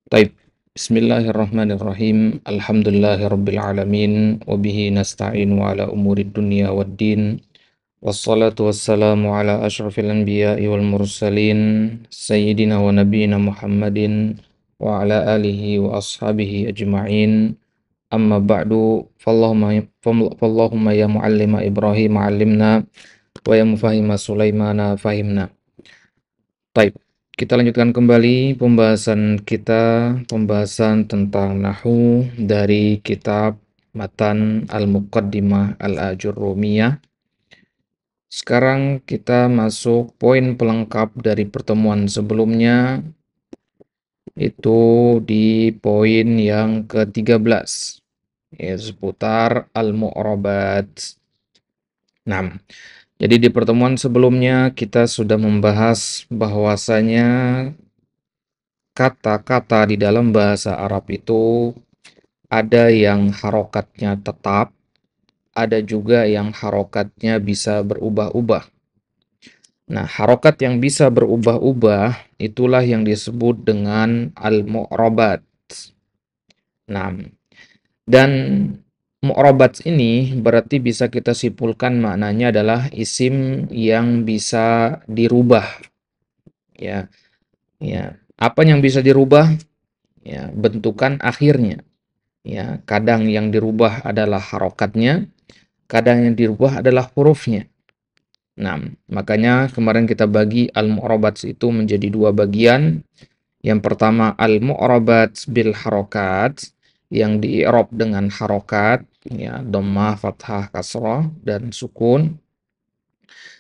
Taib. Bismillahirrahmanirrahim. Alhamdulillahirabbil alamin wa bihi nasta'inu ala umurid dunya waddin. Wassalatu wassalamu ala asyrafil anbiya'i wal mursalin sayyidina wa nabiyyina Muhammadin wa ala alihi wa ashabihi ajma'in. Amma ba'du. Fallahumma ya muallima Ibrahim 'allimna wa ya mufahima Sulaimana fahimna. Taib. Kita lanjutkan kembali pembahasan tentang nahu dari kitab Matan Al-Muqaddimah Al-Ajurrumiyah. Sekarang kita masuk poin pelengkap dari pertemuan sebelumnya, itu di poin yang ke-13, yaitu seputar Al-Mu'rabat. Nah, jadi di pertemuan sebelumnya kita sudah membahas bahwasanya kata-kata di dalam bahasa Arab itu ada yang harokatnya tetap, ada juga yang harokatnya bisa berubah-ubah. Nah, harokat yang bisa berubah-ubah itulah yang disebut dengan al-mu'rabat. Nah, dan mu'rabat ini berarti bisa kita simpulkan maknanya adalah isim yang bisa dirubah. Ya, ya. Apa yang bisa dirubah? Ya, bentukan akhirnya. Ya, kadang yang dirubah adalah harokatnya, kadang yang dirubah adalah hurufnya. Nah, makanya kemarin kita bagi al-mu'rabat itu menjadi dua bagian. Yang pertama al-mu'rabat bil harokat, yang di-i'rab dengan harokat, ya, dhammah, fathah, kasrah, dan sukun.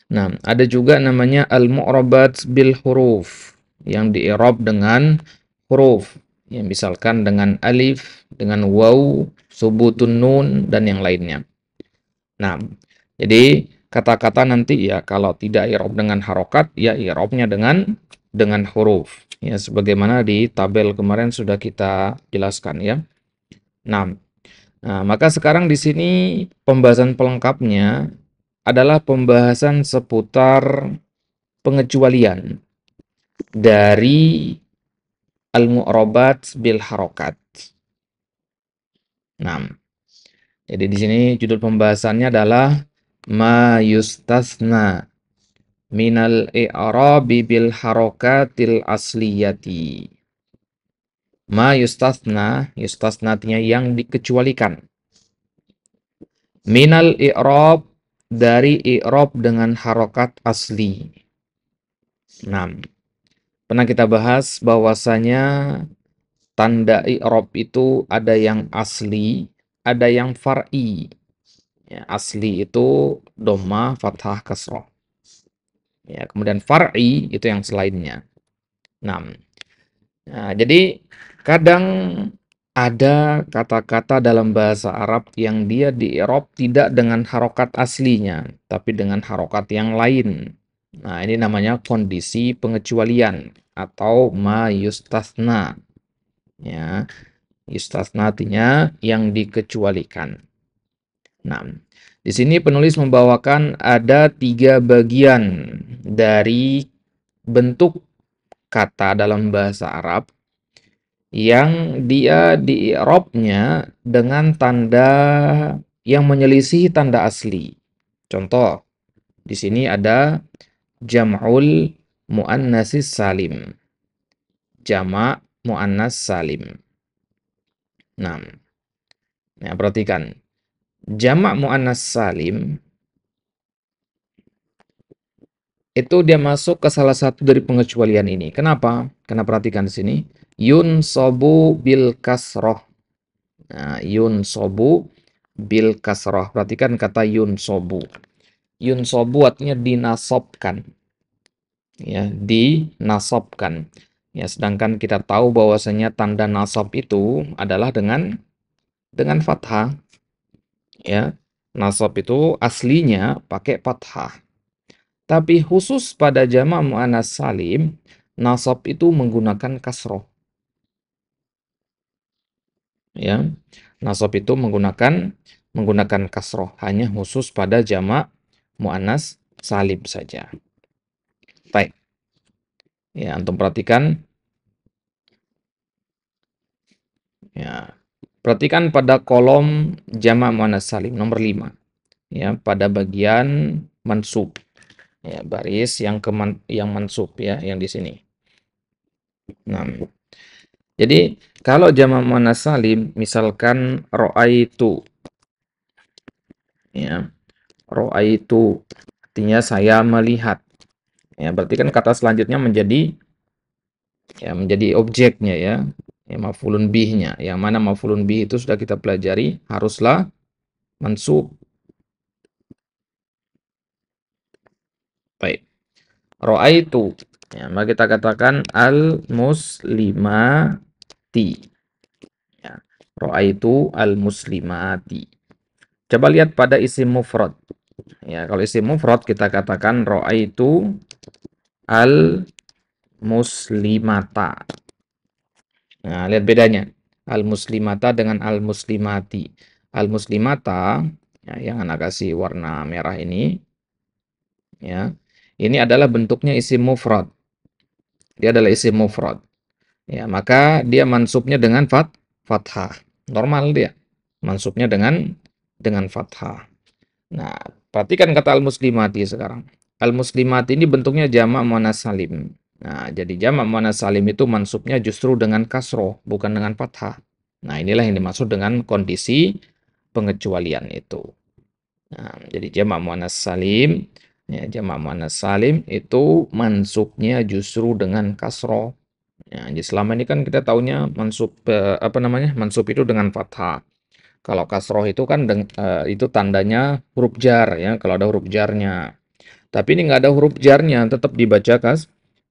Nah, ada juga namanya al-mu'rabat bil huruf, yang di-i'rab dengan huruf. Ya, misalkan dengan alif, dengan waw, subutun nun, dan yang lainnya. Nah, jadi kata-kata nanti ya kalau tidak i'rab dengan harokat, ya i'rabnya dengan huruf. Ya, sebagaimana di tabel kemarin sudah kita jelaskan ya. Nah, maka sekarang di sini pembahasan pelengkapnya adalah pembahasan seputar pengecualian dari al-mu'rabat bil harokat. Nah, jadi di sini judul pembahasannya adalah ma yustasna minal i'rabi bil harokatil asliyati. Ma yustasna, yustasna artinya yang dikecualikan. Minal i'rab, dari i'rab dengan harokat asli. Nah, pernah kita bahas bahwasanya tanda i'rab itu ada yang asli, ada yang far'i. Ya, asli itu dhamma, fathah, kasrah. Ya, kemudian far'i itu yang selainnya. Nah, jadi kadang ada kata-kata dalam bahasa Arab yang dia di-i'rab tidak dengan harokat aslinya, tapi dengan harokat yang lain. Nah, ini namanya kondisi pengecualian atau ma yustasna. Ya, yustasna artinya yang dikecualikan. Nah, di sini penulis membawakan ada 3 bagian dari bentuk kata dalam bahasa Arab yang dia di-i'rabnya dengan tanda yang menyelisihi tanda asli. Contoh, di sini ada jam'ul muannatsis salim. Jamak muannas salim. Nah, perhatikan. Jamak muannas salim itu dia masuk ke salah satu dari pengecualian ini. Kenapa? Karena perhatikan di sini. Yunsobu bil kasroh. Nah, yunsobu bil kasroh. Perhatikan kata yunsobu. Yunsobu artinya dinasobkan. Ya, dinasobkan. Ya, sedangkan kita tahu bahwasanya tanda nasab itu adalah dengan fathah. Ya, nasab itu aslinya pakai fathah. Tapi khusus pada jamak muannas salim, nasab itu menggunakan kasroh. Ya, nasab itu menggunakan kasroh, hanya khusus pada jamak muannas salim saja. Baik. Ya, antum perhatikan Ya, perhatikan pada kolom jamak muannats salim nomor 5 ya, pada bagian mansub. Ya, baris yang mansub ya, yang di sini. Nah, jadi kalau jamak muannats salim misalkan ro'aitu ya, ro'aitu artinya saya melihat. Ya, berarti kan kata selanjutnya menjadi objeknya ya. Ya, maf'ulun bihnya. Yang mana maf'ulun bih itu sudah kita pelajari haruslah mansub. Baik. Ro'aitu. Ya, maka kita katakan al-muslimati. Ya. Ro'aitu al-muslimati. Coba lihat pada isim mufrad. Ya, kalau isim mufrad kita katakan ro'aitu al-muslimata. Nah, lihat bedanya. Al-muslimata dengan al-muslimati. Al-muslimata, ya, yang anak kasih warna merah ini, ya, ini adalah bentuknya isim mufrad. Dia adalah isim mufrad. Ya, maka dia mansubnya dengan fathah. Normal dia. Mansubnya dengan fathah. Nah, perhatikan kata al-muslimati sekarang. Al-muslimati ini bentuknya jamak muannats salim. Nah, jadi jamak muannats salim itu mansubnya justru dengan kasroh, bukan dengan fathah. Nah, inilah yang dimaksud dengan kondisi pengecualian itu. Nah, jadi jamak muannats salim, ya, jamak muannats salim itu mansubnya justru dengan kasroh. Ya, jadi selama ini kan kita taunya mansub apa namanya? Mansub itu dengan fathah. Kalau kasroh itu kan itu tandanya huruf jar ya, kalau ada huruf jarnya. Tapi ini nggak ada huruf jarnya, tetap dibaca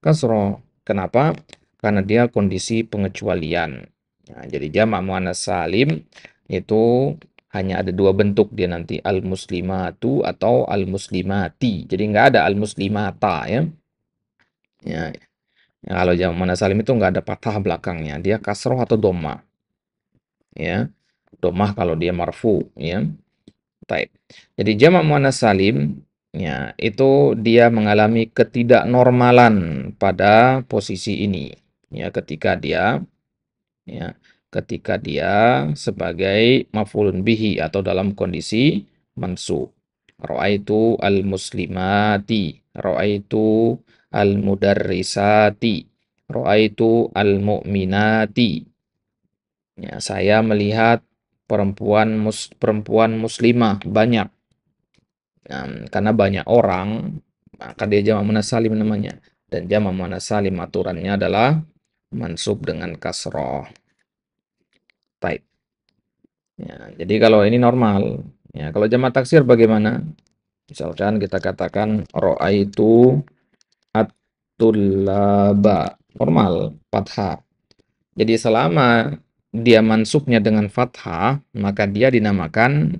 kasroh. Kenapa? Karena dia kondisi pengecualian. Nah, jadi jamak muannats salim itu hanya ada dua bentuk dia nanti al-muslimatu atau al-muslimati. Jadi nggak ada al-muslimata ya. Ya, ya, kalau jamak muannats salim itu nggak ada fathah belakangnya, dia kasroh atau dhammah. Ya, dhammah kalau dia marfu ya. Taib. Jadi jamak muannats salim ya itu dia mengalami ketidaknormalan pada posisi ini ya ya ketika dia sebagai maf'ulun bihi atau dalam kondisi mansub. Ra'aitu al-muslimati, ra'aitu al-mudarrisati, ra'aitu al-mu'minati. Ya, saya melihat perempuan muslimah banyak. Karena banyak orang, maka dia jamak muannats salim namanya. Dan jamak muannats salim aturannya adalah mansub dengan kasroh. Taib. Ya, jadi kalau ini normal. Ya, kalau jamak taksir bagaimana? Misalkan kita katakan ro'aitu at-tullaba. Normal, fathah. Jadi selama dia mansubnya dengan fathah, maka dia dinamakan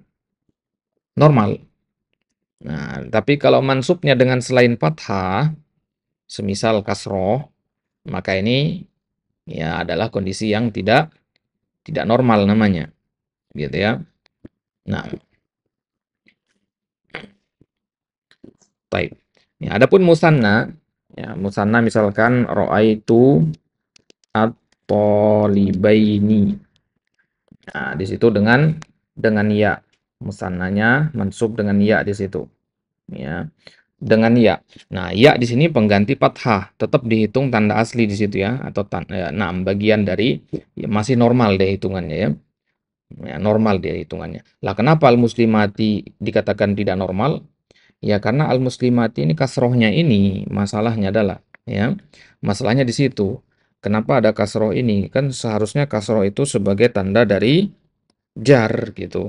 normal. Nah, tapi kalau mansubnya dengan selain fathah, semisal kasroh, maka ini ya adalah kondisi yang tidak normal namanya, gitu ya. Nah, baik. Ya, adapun musanna, ya musanna misalkan ro'aitu at-thalibaini. Nah, di situ dengan ya. Musannanya mansub dengan ya di situ. Ya. Dengan ya. Nah, ya di sini pengganti fathah, tetap dihitung tanda asli di situ ya, atau bagian dari ya, masih normal deh hitungannya ya. Ya, normal dia hitungannya. Lah kenapa al-muslimati dikatakan tidak normal? Ya karena al-muslimati ini kasrohnya ini masalahnya adalah ya. Masalahnya di situ. Kenapa ada kasroh ini? Kan seharusnya kasroh itu sebagai tanda dari jar gitu.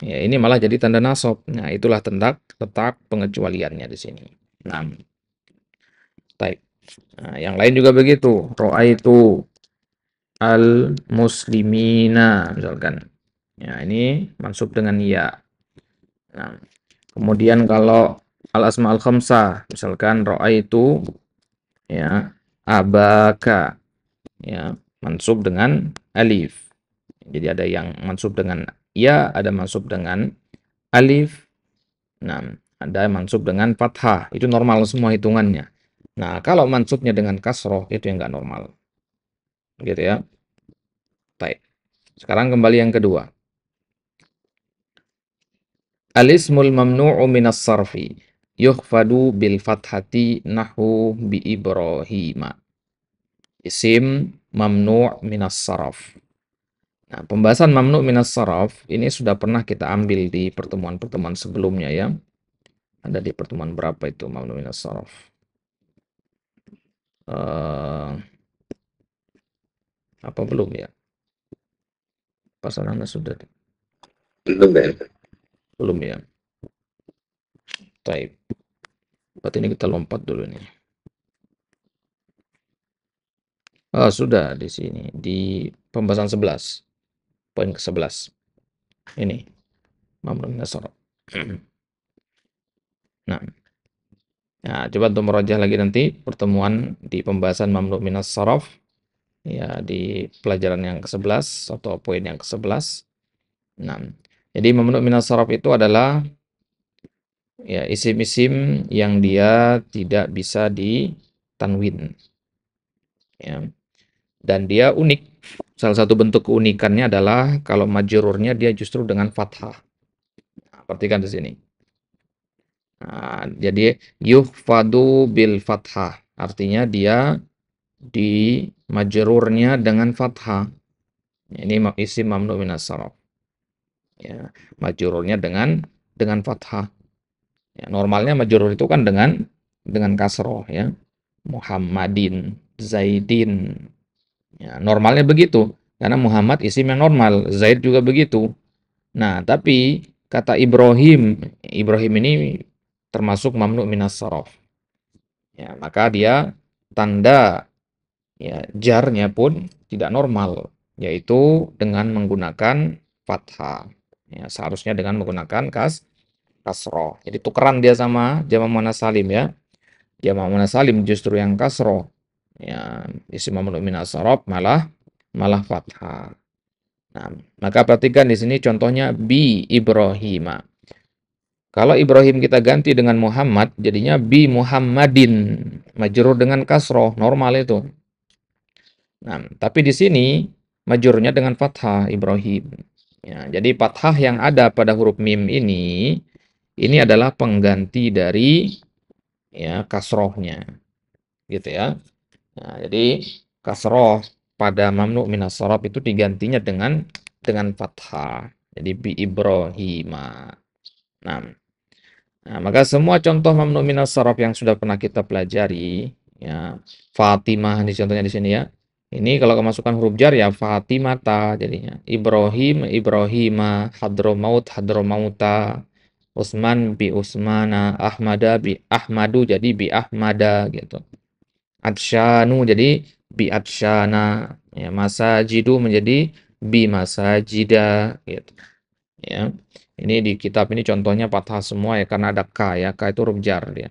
Ya, ini malah jadi tanda nasab. Nah, itulah letak pengecualiannya di sini. Nah, baik. Nah, yang lain juga begitu. Ro'aitu al-muslimina misalkan. Ya, ini mansub dengan ya. Nah, kemudian kalau al-asma al-khamsah misalkan ro'aitu ya abaka ya mansub dengan alif. Jadi ada yang mansub dengan ya, ada mansub dengan alif. Nah, ada mansub dengan fathah. Itu normal semua hitungannya. Nah, kalau mansubnya dengan kasroh itu yang nggak normal. Gitu ya. Baik. Sekarang kembali yang kedua. Al-ismul mamnu'u minas sarfi yukhfadu bil fathati nahu bi Ibrahima. Isim mamnu' minas sarf. Nah, pembahasan mamnu' minas sarf ini sudah pernah kita ambil di pertemuan-pertemuan sebelumnya ya. Ada di pertemuan berapa itu mamnu' minas sarf? Apa belum ya? Pasal Anda sudah Belum ya. belum ya? Baik. Berarti ini kita lompat dulu nih. Oh, sudah di sini di pembahasan 11. Poin ke-11. Ini mamnu' minas sarf. Nah, ya, coba untuk merajah lagi nanti pertemuan di pembahasan mamnu' minas sarf ya di pelajaran yang ke-11 atau poin yang ke-11. Nah, jadi mamnu' minas sarf itu adalah ya isim-isim yang dia tidak bisa ditanwin ya. Dan dia unik. Salah satu bentuk keunikannya adalah kalau majrurnya dia justru dengan fathah. Nah, perhatikan di sini. Nah, jadi yuhfadu bil fathah. Artinya dia di majrurnya dengan fathah. Ini isim mamnu minas sarf. Ya, majrurnya dengan fathah. Ya, normalnya majrur itu kan dengan kasroh ya. Muhammadin, Zaidin. Ya, normalnya begitu. Karena Muhammad isim yang normal, Zaid juga begitu. Nah, tapi kata Ibrahim, Ibrahim ini termasuk mamnu minas sarf. Ya, maka dia tanda ya jarnya pun tidak normal, yaitu dengan menggunakan fathah. Ya, seharusnya dengan menggunakan kasroh. Jadi tukeran dia sama jamak muannats salim ya. Jamak muannats salim justru yang kasroh. Ya, isim mamnu minas sarf malah fathah. Nah, maka perhatikan di sini contohnya bi Ibrahima. Kalau Ibrahim kita ganti dengan Muhammad, jadinya bi Muhammadin. Majrur dengan kasroh, normal itu. Nah, tapi di sini majurnya dengan fathah Ibrahim. Ya, jadi fathah yang ada pada huruf mim ini adalah pengganti dari ya kasrohnya, gitu ya. Nah, jadi kasroh pada mamnu minas sarf itu digantinya dengan fathah. Jadi bi Ibrahima. Nah, maka semua contoh mamnu minas sarf yang sudah pernah kita pelajari, ya, Fatimah di contohnya di sini ya. Ini kalau kemasukan huruf jar ya Fatimata jadinya. Ibrahim, Ibrahima, Hadromaut, Hadromauta, Usman bi Usmana, Ahmada bi Ahmadu jadi bi Ahmada gitu. Atsyanu jadi bi Atsyana, ya, Masajidu menjadi bi Masajida gitu. Ya. Ini di kitab ini contohnya fathah semua ya karena ada ka ya. Ka itu huruf jar dia.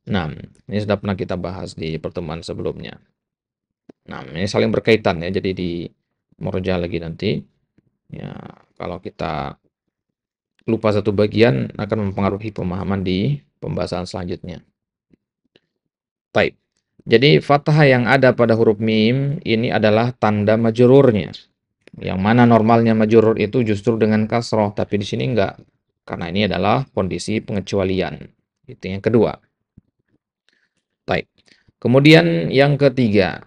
Nah, ini sudah pernah kita bahas di pertemuan sebelumnya. Nah, ini saling berkaitan ya. Jadi di merujah lagi nanti. Ya, kalau kita lupa satu bagian akan mempengaruhi pemahaman di pembahasan selanjutnya. Baik. Jadi fathah yang ada pada huruf mim ini adalah tanda majrurnya. Yang mana normalnya majrur itu justru dengan kasroh, tapi di sini enggak. Karena ini adalah kondisi pengecualian. Itu yang kedua. Baik. Kemudian yang ketiga.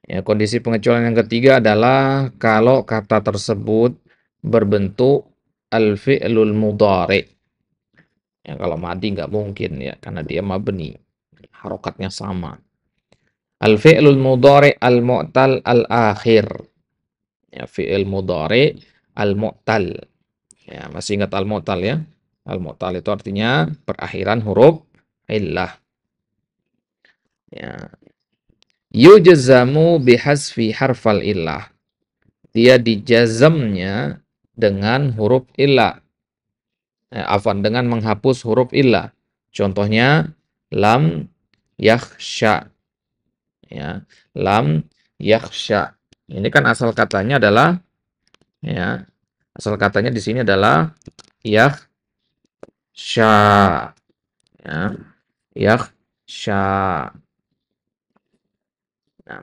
Ya, kondisi pengecualian yang ketiga adalah kalau kata tersebut berbentuk al-fi'lul mudhari. Ya, kalau madi nggak mungkin ya, karena dia mabni. Harokatnya sama. Al-fi'lul mudhari al-mu'tal al-akhir. Ya, fi'il mudhari al-mu'tal. Ya, masih ingat al-mu'tal ya? Al-mu'tal itu artinya perakhiran huruf illah. Ya. Yujzamu bihasfi harfal illah. Dia dijazamnya dengan huruf illah. Afwan, dengan menghapus huruf illah. Contohnya lam yakhsha. Ya, lam yakhsha. Ini kan asal katanya adalah ya, asal katanya di sini adalah yakhsha. Ya, yakhsha. Nah,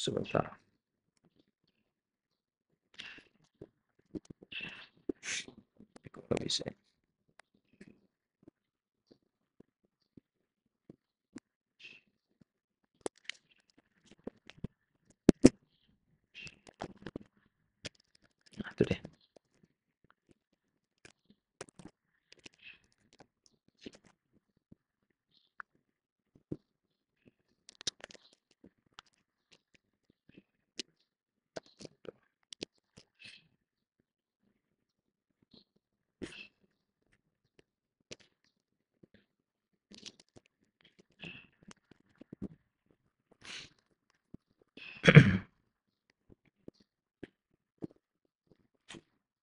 Sebentar. Kok nggak bisa ya? Nah, itu deh.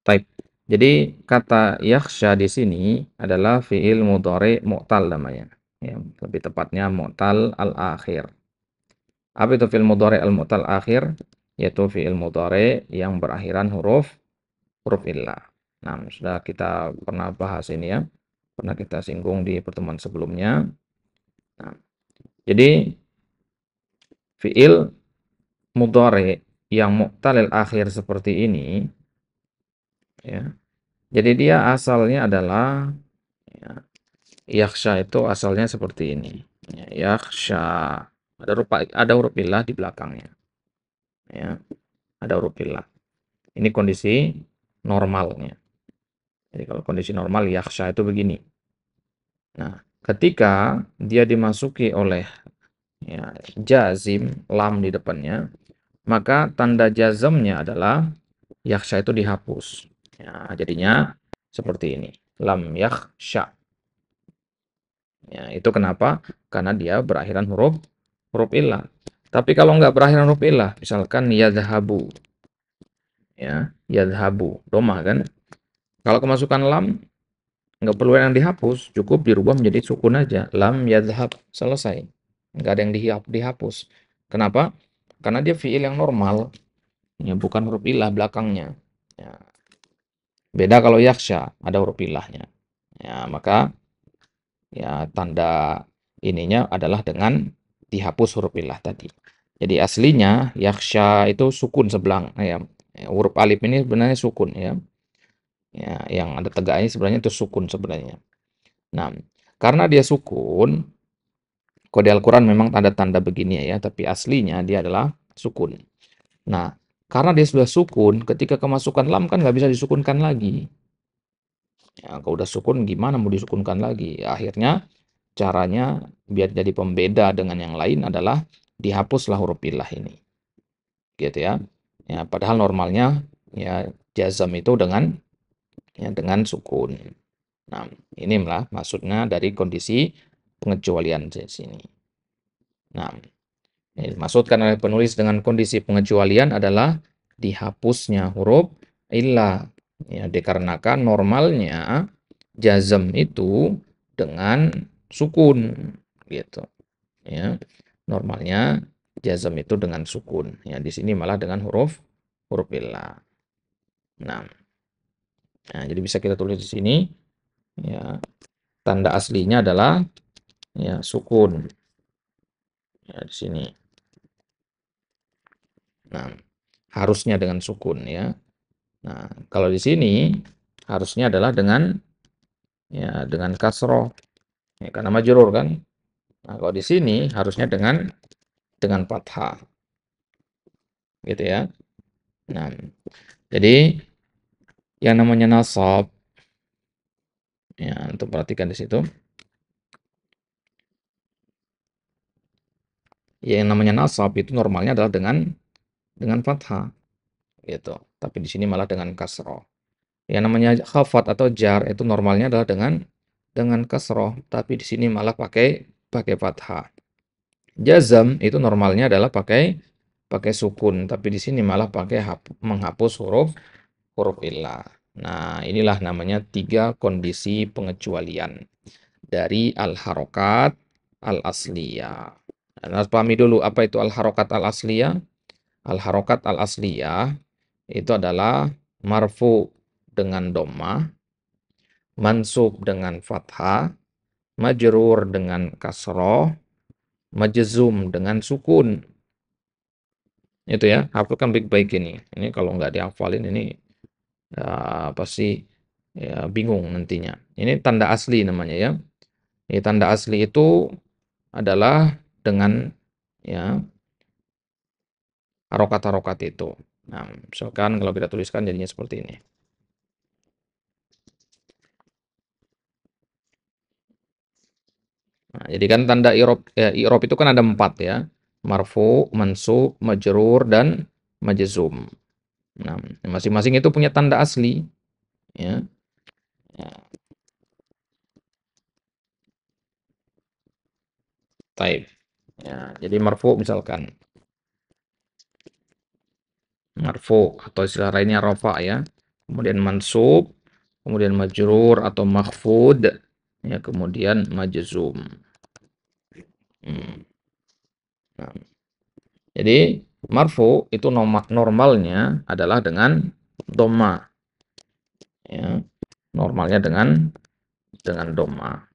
Taib. Jadi kata yakhsha di sini adalah fiil mudhari mu'tal namanya. Ya, lebih tepatnya mu'tal al-akhir. Apa itu fiil mudhari al-mu'tal akhir? Yaitu fiil mudhari yang berakhiran huruf illah. Nah, sudah kita pernah bahas ini ya. Pernah kita singgung di pertemuan sebelumnya. Nah, jadi fiil mudhari yang mu'talil akhir seperti ini ya. Jadi dia asalnya adalah ya, yakhsha itu asalnya seperti ini. Ya, yakhsha. Ada huruf illah di belakangnya. Ya, ada huruf illah. Ini kondisi normalnya. Jadi kalau kondisi normal yakhsha itu begini. Nah, ketika dia dimasuki oleh ya, jazim lam di depannya, maka tanda jazamnya adalah yakhsha itu dihapus. Ya, jadinya seperti ini. Lam yakhsha. Ya, itu kenapa? Karena dia berakhiran huruf illah. Tapi kalau nggak berakhiran huruf illah, misalkan yadhabu, ya, yadhabu, domah kan? Kalau kemasukan lam, nggak perlu yang dihapus, cukup dirubah menjadi sukun aja. Lam yadhab, selesai. Nggak ada yang dihapus. Kenapa? Karena dia fiil yang normal, ya, bukan huruf illah belakangnya. Ya. Beda kalau yaksha, ada huruf illahnya. Ya, maka ya tanda ininya adalah dengan dihapus huruf illah tadi. Jadi aslinya yaksha itu sukun sebelang ya. Huruf alif ini sebenarnya sukun ya. Ya, yang ada tegaknya sebenarnya itu sukun sebenarnya. Nah, karena dia sukun, kode Al-Quran memang tanda-tanda begini ya, tapi aslinya dia adalah sukun. Nah, karena dia sudah sukun, ketika kemasukan lam kan nggak bisa disukunkan lagi. Ya, kalau udah sukun gimana mau disukunkan lagi? Ya, akhirnya caranya biar jadi pembeda dengan yang lain adalah dihapuslah huruf illah ini. Gitu ya. Ya, padahal normalnya ya jazam itu dengan sukun. Nah, inilah maksudnya dari kondisi pengecualian di sini. Nah, yang dimaksudkan oleh penulis dengan kondisi pengecualian adalah dihapusnya huruf illah. Ya, dikarenakan normalnya jazam itu dengan sukun gitu. Ya. Normalnya jazam itu dengan sukun. Ya, di sini malah dengan huruf illah. Nah, jadi bisa kita tulis di sini ya, tanda aslinya adalah ya sukun. Ya, di sini. Nah, harusnya dengan sukun ya. Nah, kalau di sini harusnya adalah dengan kasroh. Ya, karena majrur kan. Nah, kalau di sini harusnya dengan fathah. Gitu ya. Nah, jadi yang namanya nasab ya, untuk perhatikan di situ. Ya, yang namanya nasab itu normalnya adalah dengan fathah gitu. Tapi di sini malah dengan kasroh. Yang namanya khafat atau jar itu normalnya adalah dengan kasroh, tapi di sini malah pakai fathah. Jazam itu normalnya adalah pakai sukun, tapi di sini malah pakai menghapus huruf illah. Nah, inilah namanya 3 kondisi pengecualian dari al-harokat al-asliyah. Nah, pahami dulu apa itu al-harokat al-asliyah. Al-harokat al-asliyah itu adalah marfu dengan dhammah, mansub dengan fathah, majrur dengan kasroh, majzum dengan sukun. Itu ya, hafalkan baik-baik ini. Ini kalau nggak dihafalin ini pasti ya, bingung nantinya. Ini tanda asli namanya ya. Ini tanda asli itu adalah dengan ya harokat-harokat itu. Nah, misalkan kalau kita tuliskan jadinya seperti ini. Nah, jadi kan tanda i'rab itu kan ada 4 ya. Marfu, mansub, majrur, dan majzum. Nah, masing-masing itu punya tanda asli ya. Ya, taib. Ya, jadi marfu misalkan marfu atau istilah lainnya rafa ya. Kemudian mansub, kemudian majrur atau makhfud, ya kemudian majzum. Hmm. Nah, jadi marfu itu normalnya adalah dengan dhamma ya. Normalnya dengan dhamma.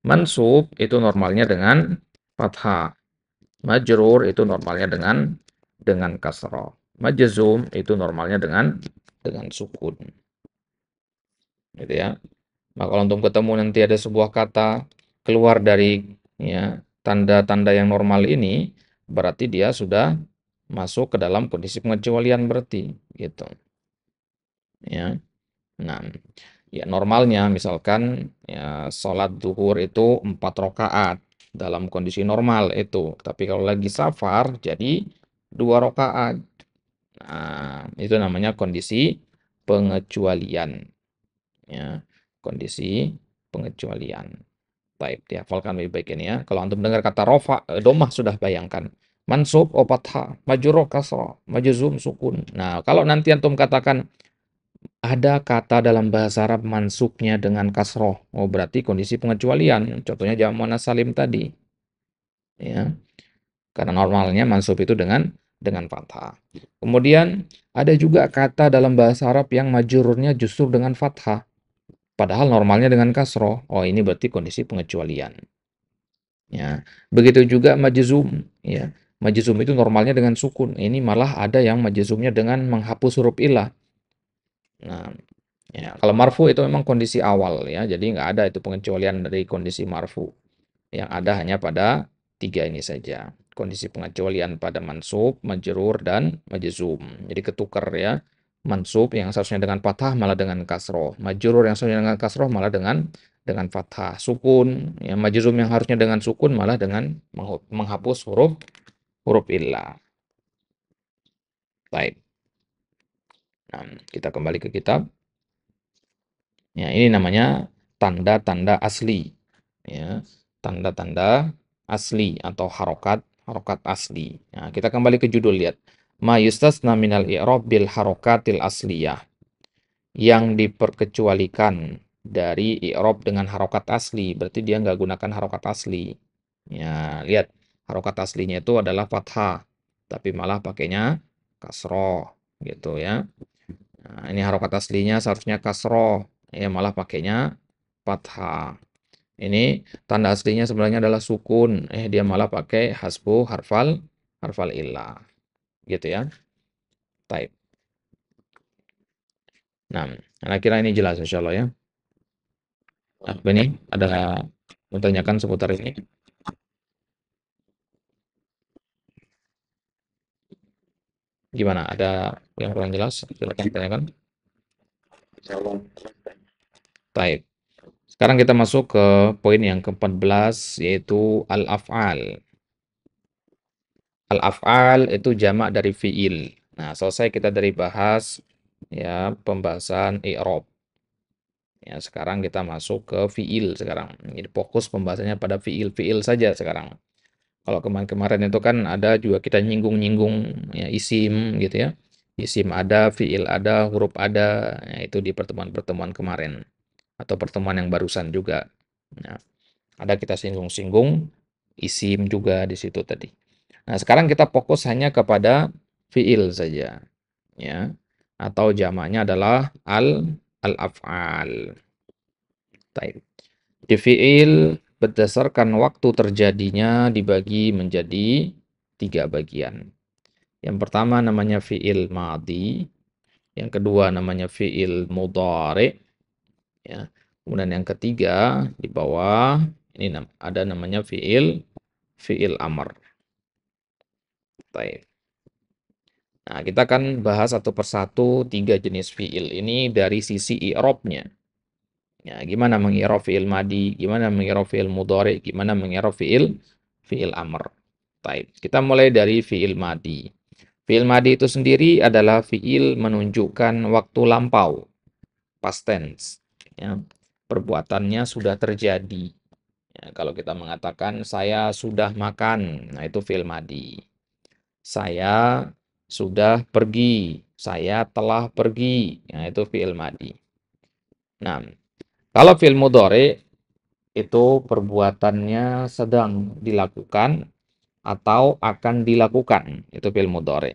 Mansub itu normalnya dengan fathah. Majrur itu normalnya dengan kasrah. Majzum itu normalnya dengan sukun. Gitu ya. Nah, kalau untuk ketemu nanti ada sebuah kata keluar dari ya tanda-tanda yang normal ini, berarti dia sudah masuk ke dalam kondisi pengecualian berarti gitu. Ya. Nah, ya normalnya misalkan ya sholat duhur itu 4 rakaat dalam kondisi normal itu. Tapi kalau lagi safar jadi 2 rakaat. Nah, itu namanya kondisi pengecualian. Ya, kondisi pengecualian. Baik, dihafalkan lebih baik ini ya. Kalau antum dengar kata rofa, domah sudah bayangkan. Mansub, o fathah, majrur, kasrah, majzum, sukun. Nah, kalau nanti antum katakan ada kata dalam bahasa Arab mansubnya dengan kasroh. Oh, berarti kondisi pengecualian. Contohnya jamak muannats salim tadi. Ya, karena normalnya mansub itu dengan fathah. Kemudian ada juga kata dalam bahasa Arab yang majrurnya justru dengan fathah. Padahal normalnya dengan kasroh. Oh, ini berarti kondisi pengecualian. Ya, begitu juga majzum. Ya, majzum itu normalnya dengan sukun. Ini malah ada yang majzumnya dengan menghapus huruf ilah. Nah, ya, kalau marfu itu memang kondisi awal ya, jadi nggak ada itu pengecualian dari kondisi marfu. Yang ada hanya pada 3 ini saja. Kondisi pengecualian pada mansub, majrur, dan majzum. Jadi ketukar ya. Mansub yang seharusnya dengan fathah malah dengan kasroh. Majrur yang seharusnya dengan kasroh malah dengan fathah. Sukun, ya, majzum yang harusnya dengan sukun malah dengan menghapus huruf huruf illah. Baik. Nah, kita kembali ke kitab. Ya, ini namanya tanda-tanda asli. Ya, tanda-tanda asli atau harokat asli. Nah, kita kembali ke judul, lihat. Ma yustasna minal i'rab bil harokatil asliyah. Yang diperkecualikan dari i'rab dengan harokat asli. Berarti dia nggak gunakan harokat asli. Ya, lihat. Harokat aslinya itu adalah fathah. Tapi malah pakainya kasroh. Gitu ya. Nah, ini harokat aslinya seharusnya kasroh. Ya, malah pakainya fathah. Ini tanda aslinya sebenarnya adalah sukun. Dia malah pakai hasbu harfal illah. Gitu ya. Taib. Nah, kira-kira ini jelas insya Allah ya. Apa ini? Ada menanyakan seputar ini? Gimana? Ada yang kurang jelas? Silakan tanyakan. Taib. Sekarang kita masuk ke poin yang ke-14 yaitu al-af'al. Al-af'al itu jamak dari fi'il. Nah, selesai kita dari bahas ya pembahasan i'rab. Ya, sekarang kita masuk ke fi'il sekarang. Jadi fokus pembahasannya pada fi'il-fi'il saja sekarang. Kalau kemarin-kemarin itu kan ada juga kita nyinggung-nyinggung ya isim gitu ya. Isim ada, fi'il ada, huruf ada. Ya, itu di pertemuan-pertemuan kemarin atau pertemuan yang barusan juga. Nah, ada kita singgung-singgung isim juga di situ tadi. Nah, sekarang kita fokus hanya kepada fiil saja, ya. Atau jamaknya adalah al-af'al. Taib. Di fiil berdasarkan waktu terjadinya dibagi menjadi 3 bagian. Yang pertama namanya fi'il madhi, yang kedua namanya fi'il mudhari, ya. Kemudian yang ketiga di bawah ini ada namanya fi'il amr. Baik. Nah, kita akan bahas satu persatu tiga jenis fi'il ini dari sisi i'rabnya. Ya, gimana mengi'rab fi'il madi, gimana mengi'rab fi'il mudhari, gimana mengi'rab fi'il amr. Baik, kita mulai dari fi'il madi. Fi'il madi itu sendiri adalah fi'il menunjukkan waktu lampau, past tense. Ya, perbuatannya sudah terjadi. Ya, kalau kita mengatakan saya sudah makan, nah itu fi'il madi. Saya sudah pergi, saya telah pergi, nah itu fi'il madi. Nah, kalau fi'il mudhari itu perbuatannya sedang dilakukan atau akan dilakukan, itu fi'il mudhari.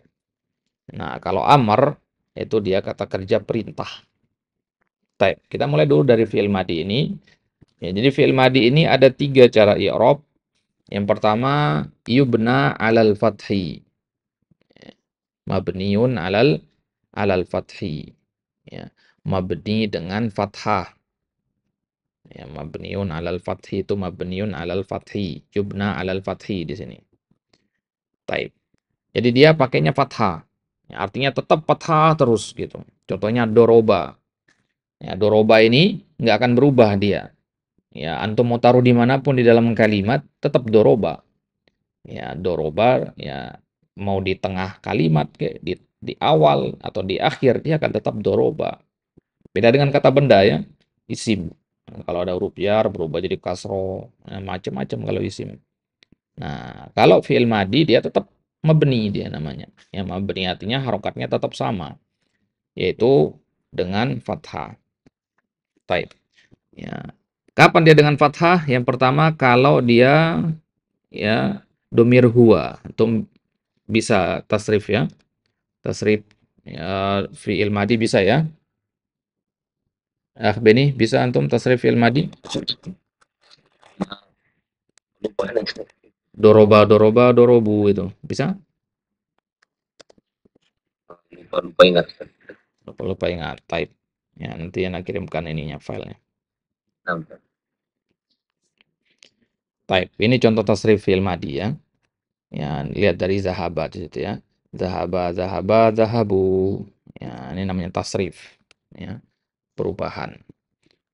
Nah, kalau amr itu dia kata kerja perintah. Baik, kita mulai dulu dari fi'il madi ini. Ya, jadi fi'il madi ini ada tiga cara i'rab. Yang pertama, yubna 'alal fathi. Mabniun 'alal fathi. Ya, mabni dengan fathah. Ya, mabniun 'alal fathi itu mabniun 'alal fathi. Yubna 'alal fathi di sini. Baik. Jadi dia pakainya fathah. Ya, artinya tetap fathah terus gitu. Contohnya doroba. Ya, doroba ini nggak akan berubah dia. Ya, antum mau taruh dimanapun di dalam kalimat, tetap doroba. Ya, doroba, ya mau di tengah kalimat, di awal atau di akhir, dia akan tetap doroba. Beda dengan kata benda ya, isim. Kalau ada huruf jar berubah jadi kasro, macam-macam kalau isim. Nah, kalau fi'il madi dia tetap mabni dia namanya. Ya, mabni artinya harokatnya tetap sama, yaitu dengan fathah. Baik. Ya. Kapan dia dengan fathah? Yang pertama kalau dia ya domir huwa. Antum bisa tasrif ya. Tasrif ya, fi'il madi bisa ya. Beni, bisa antum tasrif fi'il madi? Lupa nih. Doroba, doroba, dorobu itu. Bisa? Lupa ingat. Lupa ingat type. Ya, nanti yang kirimkan ininya filenya. Nah, Type. Ini contoh tasrif fi'il madi ya. Ya, lihat dari zahaba di situ ya. Zahaba, zahaba, zahabu. Ya, ini namanya tasrif. Ya, perubahan.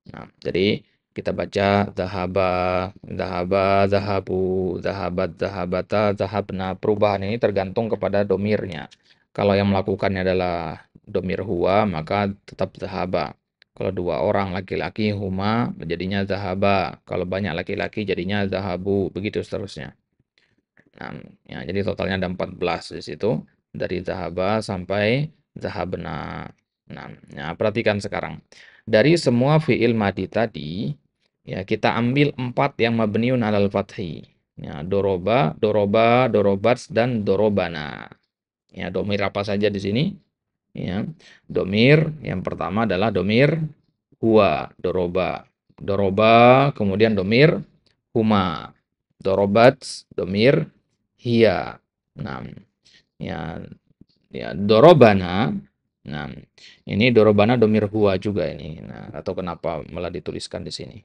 Nah, jadi kita baca zahaba, zahaba, zahabu, zahabat, zahabata, zahabna. Perubahan ini tergantung kepada domirnya. Kalau yang melakukannya adalah domir huwa, maka tetap zahaba. Kalau dua orang laki-laki huma, jadinya zahaba. Kalau banyak laki-laki jadinya zahabu. Begitu seterusnya. Nah, ya, jadi totalnya ada 14 di situ. Dari zahaba sampai zahabna. Nah, ya, perhatikan sekarang. Dari semua fi'il madi tadi, ya kita ambil 4 yang mabniun alal fathi. Ya, doroba, doroba, dorobats, dan dorobana. Ya, domir apa saja di sini? Ya, domir yang pertama adalah domir huwa, doroba. Doroba, kemudian domir huma. Dorobats, domir hiya. Nah, ya, ya dorobana. Nah, ini dorobana domir huwa juga ini. Nah, atau kenapa malah dituliskan di sini?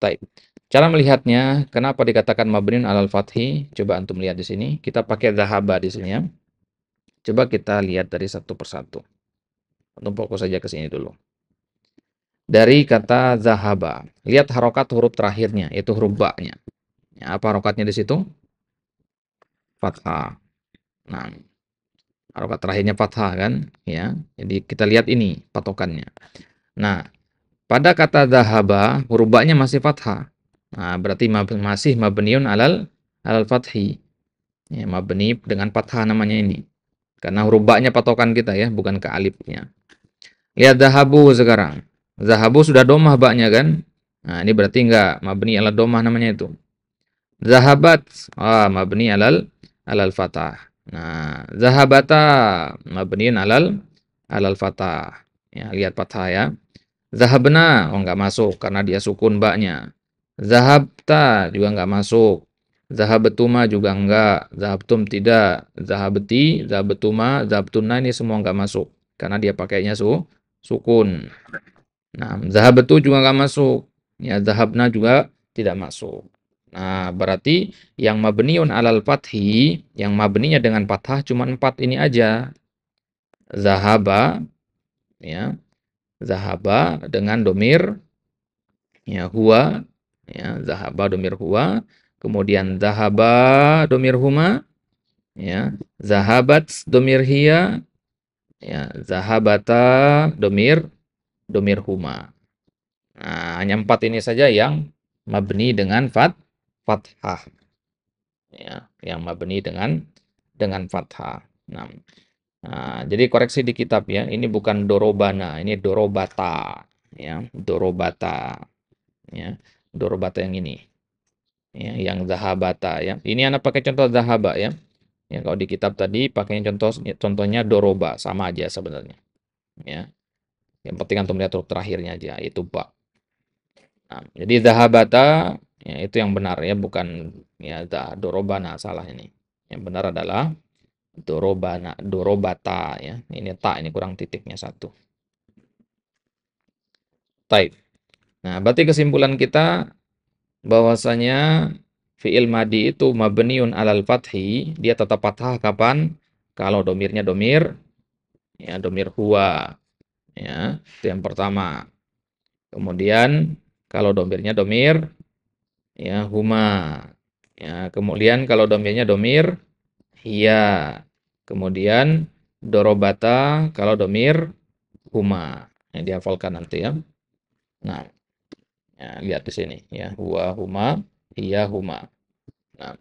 Taib. Cara melihatnya, kenapa dikatakan mabniun alal fathi? Coba antum lihat di sini. Kita pakai zahaba di sini ya. Coba kita lihat dari satu persatu. Antum fokus saja ke sini dulu. Dari kata zahaba, lihat harokat huruf terakhirnya, yaitu huruf ba-nya. Ya, apa harokatnya di situ? Fathah. Nah, harokat terakhirnya fathah kan? Ya, jadi kita lihat ini patokannya. Nah, pada kata zahaba, huruf ba-nya masih fathah. Nah, berarti masih mabniun alal fathi. Ya, mabni dengan fathah namanya ini. Karena huruf ba-nya patokan kita ya, bukan ke alifnya. Lihat zahabu sekarang. Zahabu sudah domah ba-nya kan? Nah, ini berarti enggak mabni alal domah namanya itu. Zahabat, mabni alal fathah. Nah, zahabata mabniin alal fathah. Ya, lihat fathah ya. Zahabna, enggak masuk karena dia sukun ba-nya. Zahabta juga enggak masuk. Zahabatuma juga enggak, zahabtum tidak, zahabati, zahabatuma, zahabtuna ini semua enggak masuk karena dia pakainya sukun. Nah, zahabatu juga enggak masuk. Ya, zahabna juga tidak masuk. Nah, berarti yang mabniun alal fathi, yang mabninya dengan fathah cuma 4 ini aja. Zahaba, ya, zahaba dengan domir, ya, huwa, ya, zahaba domir huwa, kemudian zahaba domir huma, ya, zahabat domir hiya, ya, zahabata domir huma. Nah, hanya 4 ini saja yang mabni dengan fathah, ya, yang mabni dengan fathah. Jadi koreksi di kitab ya, ini bukan dorobana, ini dorobata, ya, dorobata, ya, dorobata yang ini, ya, yang zahabata ya. Ini anak pakai contoh zahaba ya. Ya, kalau di kitab tadi pakainya contohnya doroba, sama aja sebenarnya. Ya, yang penting antum lihat huruf terakhirnya aja, itu ba. Nah, jadi zahabata ya itu yang benar ya, bukan ya dorobana, salah ini. Yang benar adalah dorobana, dorobata ya. Ini ta, ini kurang titiknya satu. Taib. Nah, berarti kesimpulan kita bahwasanya fi'il madi itu mabniun alal fathi, dia tetap fathah kapan? Kalau domirnya domir, ya domir huwa, ya itu yang pertama. Kemudian kalau domirnya domir, ya huma, ya kemudian kalau domirnya domir, hiya, kemudian dorobata kalau domir huma. Yang dihafalkan nanti ya. Nah, ya, lihat di sini ya, huwa huma, hiya huma. Nah,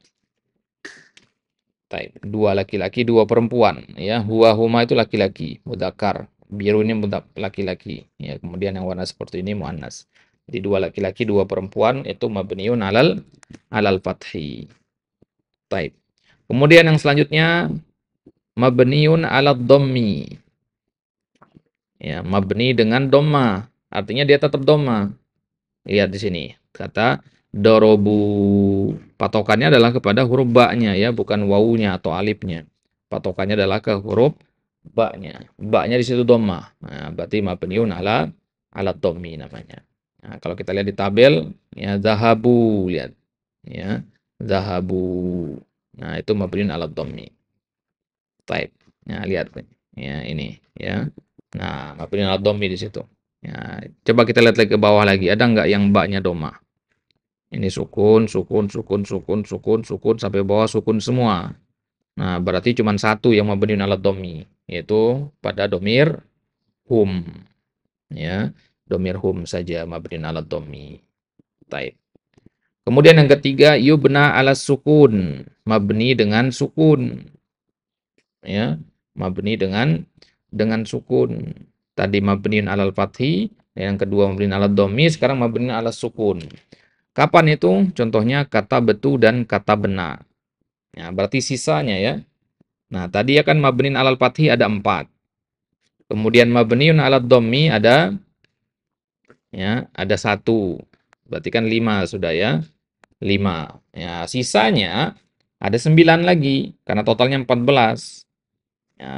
taib. Dua laki-laki, dua perempuan. Ya, huwa huma itu laki-laki, mudzakkar. Biru ini laki-laki. Ya, kemudian yang warna seperti ini muannas. Jadi dua laki-laki, dua perempuan itu mabniun alal fathi. Taib. Kemudian yang selanjutnya mabniun alad dhammi. Ya, mabni dengan dhamma. Artinya dia tetap dhamma. Lihat di sini. Kata dorobu. Patokannya adalah kepada huruf ba-nya ya, bukan wawunya atau alifnya. Patokannya adalah ke huruf ba-nya. Ba-nya di situ dhamma. Nah, berarti mabniun ala dhammi namanya. Nah, kalau kita lihat di tabel ya zahabu, lihat. Ya, zahabu. Nah, itu mabniun ala dhammi. Taib. Nah, lihat ya ini ya. Nah, mabniun ala dhammi di situ. Ya, coba kita lihat lagi ke bawah lagi. Ada nggak yang ba-nya dhamma? Ini sukun, sukun, sukun, sukun, sukun, sukun, sampai bawah sukun semua. Nah, berarti cuma satu yang mabniun ala dhammi, yaitu pada domir hum. Ya, domir hum saja mabniun ala dhammi. Taib. Kemudian yang ketiga, yubna ala sukun. Mabni dengan sukun. Ya, mabni dengan sukun. Tadi mabniun alal fathi, yang kedua mabniun ala dhammi, sekarang mabniun ala sukun. Kapan itu? Contohnya kata betu dan kata benar. Ya, berarti sisanya ya. Nah, tadi ya kan mabniun alal fathi ada 4. Kemudian mabniun alad dhammi ada ya, ada 1. Berarti kan 5 sudah ya. 5. Ya, sisanya ada 9 lagi karena totalnya 14. Ya,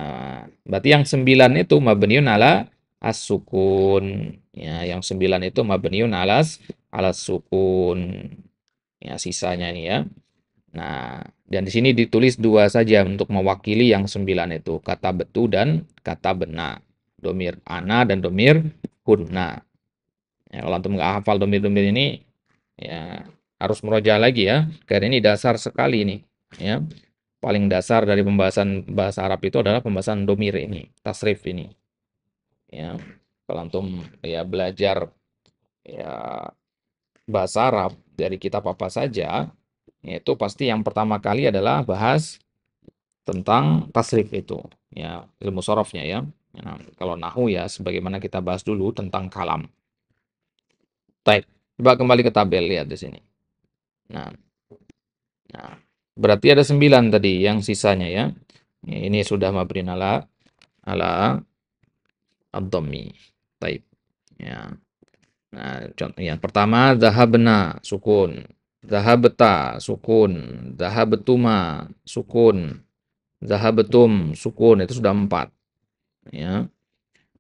berarti yang 9 itu mabniun ala as-sukun. Ya, yang 9 itu mabniun alas sukun. Ya, sisanya ini ya. Nah, dan di sini ditulis 2 saja untuk mewakili yang 9 itu, kata betu dan kata bena. Domir ana dan domir hunna. Ya, kalau antum nggak hafal domir-domir ini, ya harus meroja lagi ya, karena ini dasar sekali ini. Ya, paling dasar dari pembahasan bahasa Arab itu adalah pembahasan domir ini, tasrif ini. Ya, kalau antum ya belajar ya bahasa Arab dari kitab apa saja, itu pasti yang pertama kali adalah bahas tentang tasrif itu, ya ilmu sorofnya ya. Nah, kalau nahu ya sebagaimana kita bahas dulu tentang kalam. Baik, coba kembali ke tabel, lihat di sini. Nah, nah berarti ada 9 tadi yang sisanya ya. Ini sudah mabrin ala ad-dhammi. Baik. Ya. Nah, contoh yang pertama zahabna sukun. Zahabta sukun, zahabtuma sukun, zahabtum sukun, itu sudah 4 ya.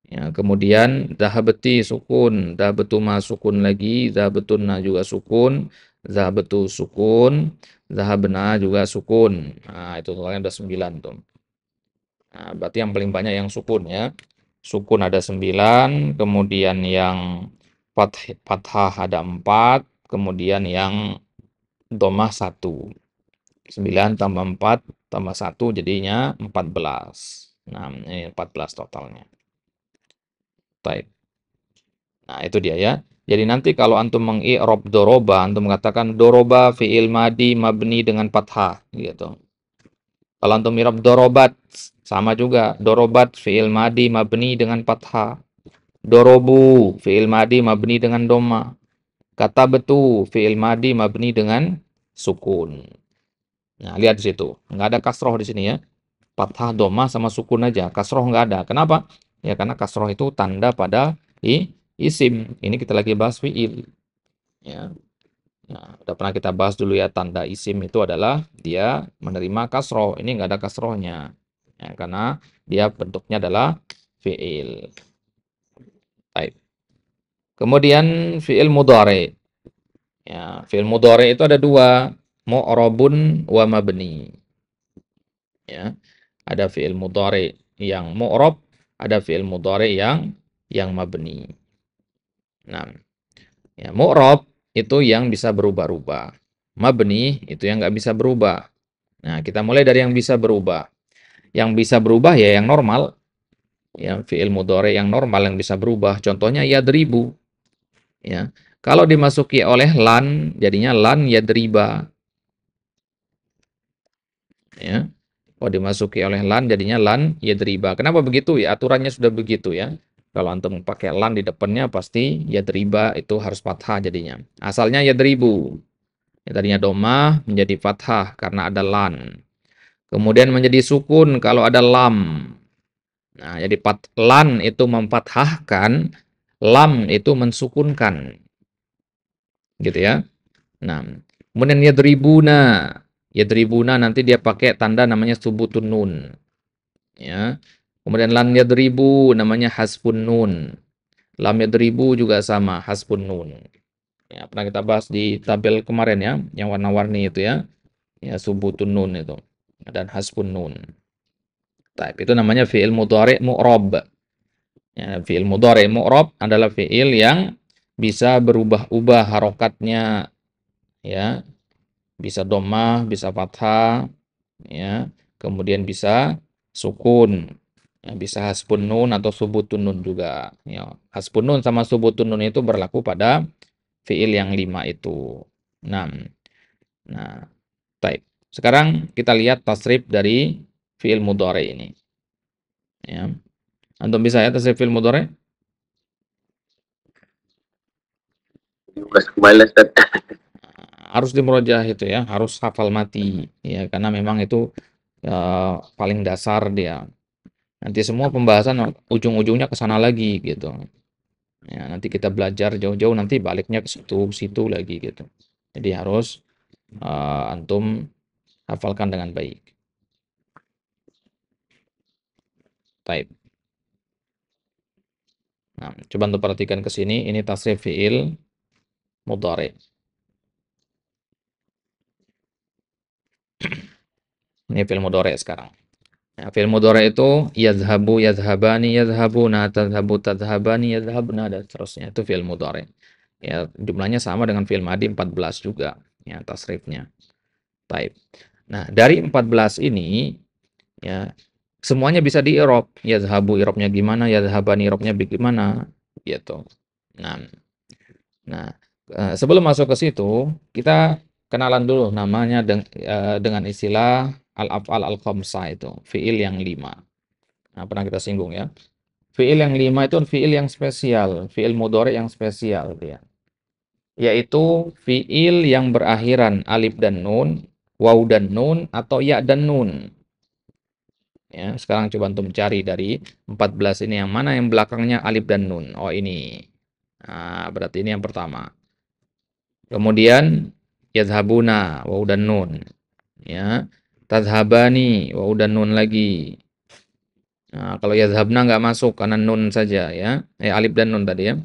Ya, kemudian zahabti sukun, zahabtuma sukun lagi, zahabtunna juga sukun, zahabtu sukun, zahabna juga sukun. Nah, itu totalnya ada 9 tuh. Nah, berarti yang paling banyak yang sukun ya. Sukun ada 9, kemudian yang fathah ada 4, kemudian yang domah 1. 9 tambah 4 tambah 1 jadinya 14. Nah, ini 14 totalnya. Baik. Nah, itu dia ya. Jadi nanti kalau antum mengi'rab doroba, antum mengatakan doroba fi'il madi mabni dengan fathah gitu. Kalau antum i'rab dorobat, sama juga. Dorobat fi'il madi mabni dengan fathah. Dorobu fi'il madi mabni dengan doma. Kata betu fi'il madi mabni dengan sukun. Nah, lihat di situ. Nggak ada kasroh di sini ya. Fathah, doma, sama sukun aja. Kasroh nggak ada. Kenapa? Ya karena kasroh itu tanda pada isim. Ini kita lagi bahas fi'il. Ya. Nah, udah pernah kita bahas dulu ya, tanda isim itu adalah dia menerima kasroh. Ini nggak ada kasrohnya. Ya, karena dia bentuknya adalah fi'il. Baik. Kemudian fi'il mudhari. Ya, fi'il mudhari itu ada dua, mu'rabun wa mabni. Ya. Ada fi'il mudhari yang mu'rab, ada fi'il mudhari yang mabni. Nah, ya, mu'rab itu yang bisa berubah-ubah. Mabni itu yang nggak bisa berubah. Nah, kita mulai dari yang bisa berubah. Yang bisa berubah ya yang normal. Ya, fi'il mudhari yang normal yang bisa berubah. Contohnya yadribu. Ya. Kalau dimasuki oleh lan, jadinya lan yadriba. Ya. Kalau dimasuki oleh lan, jadinya lan yadriba. Kenapa begitu? Ya, aturannya sudah begitu ya. Kalau antum pakai lan di depannya, pasti yadriba itu harus fathah jadinya. Asalnya yadribu. Ya, tadinya domah menjadi fathah karena ada lan. Kemudian menjadi sukun kalau ada lam. Nah, jadi lan itu memfathahkan, lam itu mensukunkan. Gitu ya. Nah, kemudian yadribuna. Yadribuna nanti dia pakai tanda namanya subutun nun. Ya. Kemudian lan yadribu namanya hasbun nun. Lam yadribu juga sama, hasbun nun. Ya, pernah kita bahas di tabel kemarin ya, yang warna-warni itu ya. Ya, subutun nun itu. Dan hasbun nun. Type itu namanya fi'il mudhari mu'rab. Ya, fi'il mudhari mu'rab adalah fi'il yang bisa berubah-ubah harokatnya ya, bisa dhammah, bisa fathah ya, kemudian bisa sukun. Ya, bisa hasbun nun atau subutun nun juga. Ya, hasbun nun sama subutun nun itu berlaku pada fi'il yang 5 itu. 6. Nah, baik. Sekarang kita lihat tasrif dari fi'il mudhari ini. Ya. Antum bisa ya tasrif fi'il mudhari? Ulas kembali Ustaz. Harus dimurojah itu ya, harus hafal mati ya, karena memang itu paling dasar dia. Nanti semua pembahasan ujung-ujungnya ke sana lagi gitu. Ya, nanti kita belajar jauh-jauh nanti baliknya ke situ lagi gitu. Jadi harus antum hafalkan dengan baik. Baik. Nah, coba untuk perhatikan ke sini, ini tasrif fi'il mudhari. Ini fi'il mudhari sekarang. Ya, fi'il mudhari itu yazhabu, yazhabani, yazhabuna, tadhhabu, tadhhabani, yazhabna, dan seterusnya. Itu fi'il mudhari. Ya, jumlahnya sama dengan fi'il madi 14 juga ya tasrifnya. Baik. Nah, dari 14 ini ya semuanya bisa di-i'rab. Yazhabu i'rabnya gimana, yazhabani i'rabnya gimana gitu. Nah, nah sebelum masuk ke situ, kita kenalan dulu namanya dengan istilah al-af'al al-khamsah itu, fi'il yang 5. Nah, pernah kita singgung ya. Fi'il yang 5 itu fi'il yang spesial, fi'il mudhari yang spesial dia. Yaitu fi'il yang berakhiran alif dan nun, waw dan nun, atau ya dan nun. Ya, sekarang coba antum cari dari 14 ini yang mana yang belakangnya alif dan nun. Oh, ini. Nah, berarti ini yang pertama. Kemudian Yadhabuna, waw dan nun. Ya. Tadhabani, waw dan nun lagi. Nah, kalau yadhabna nggak masuk karena nun saja ya. Alif dan nun tadi ya.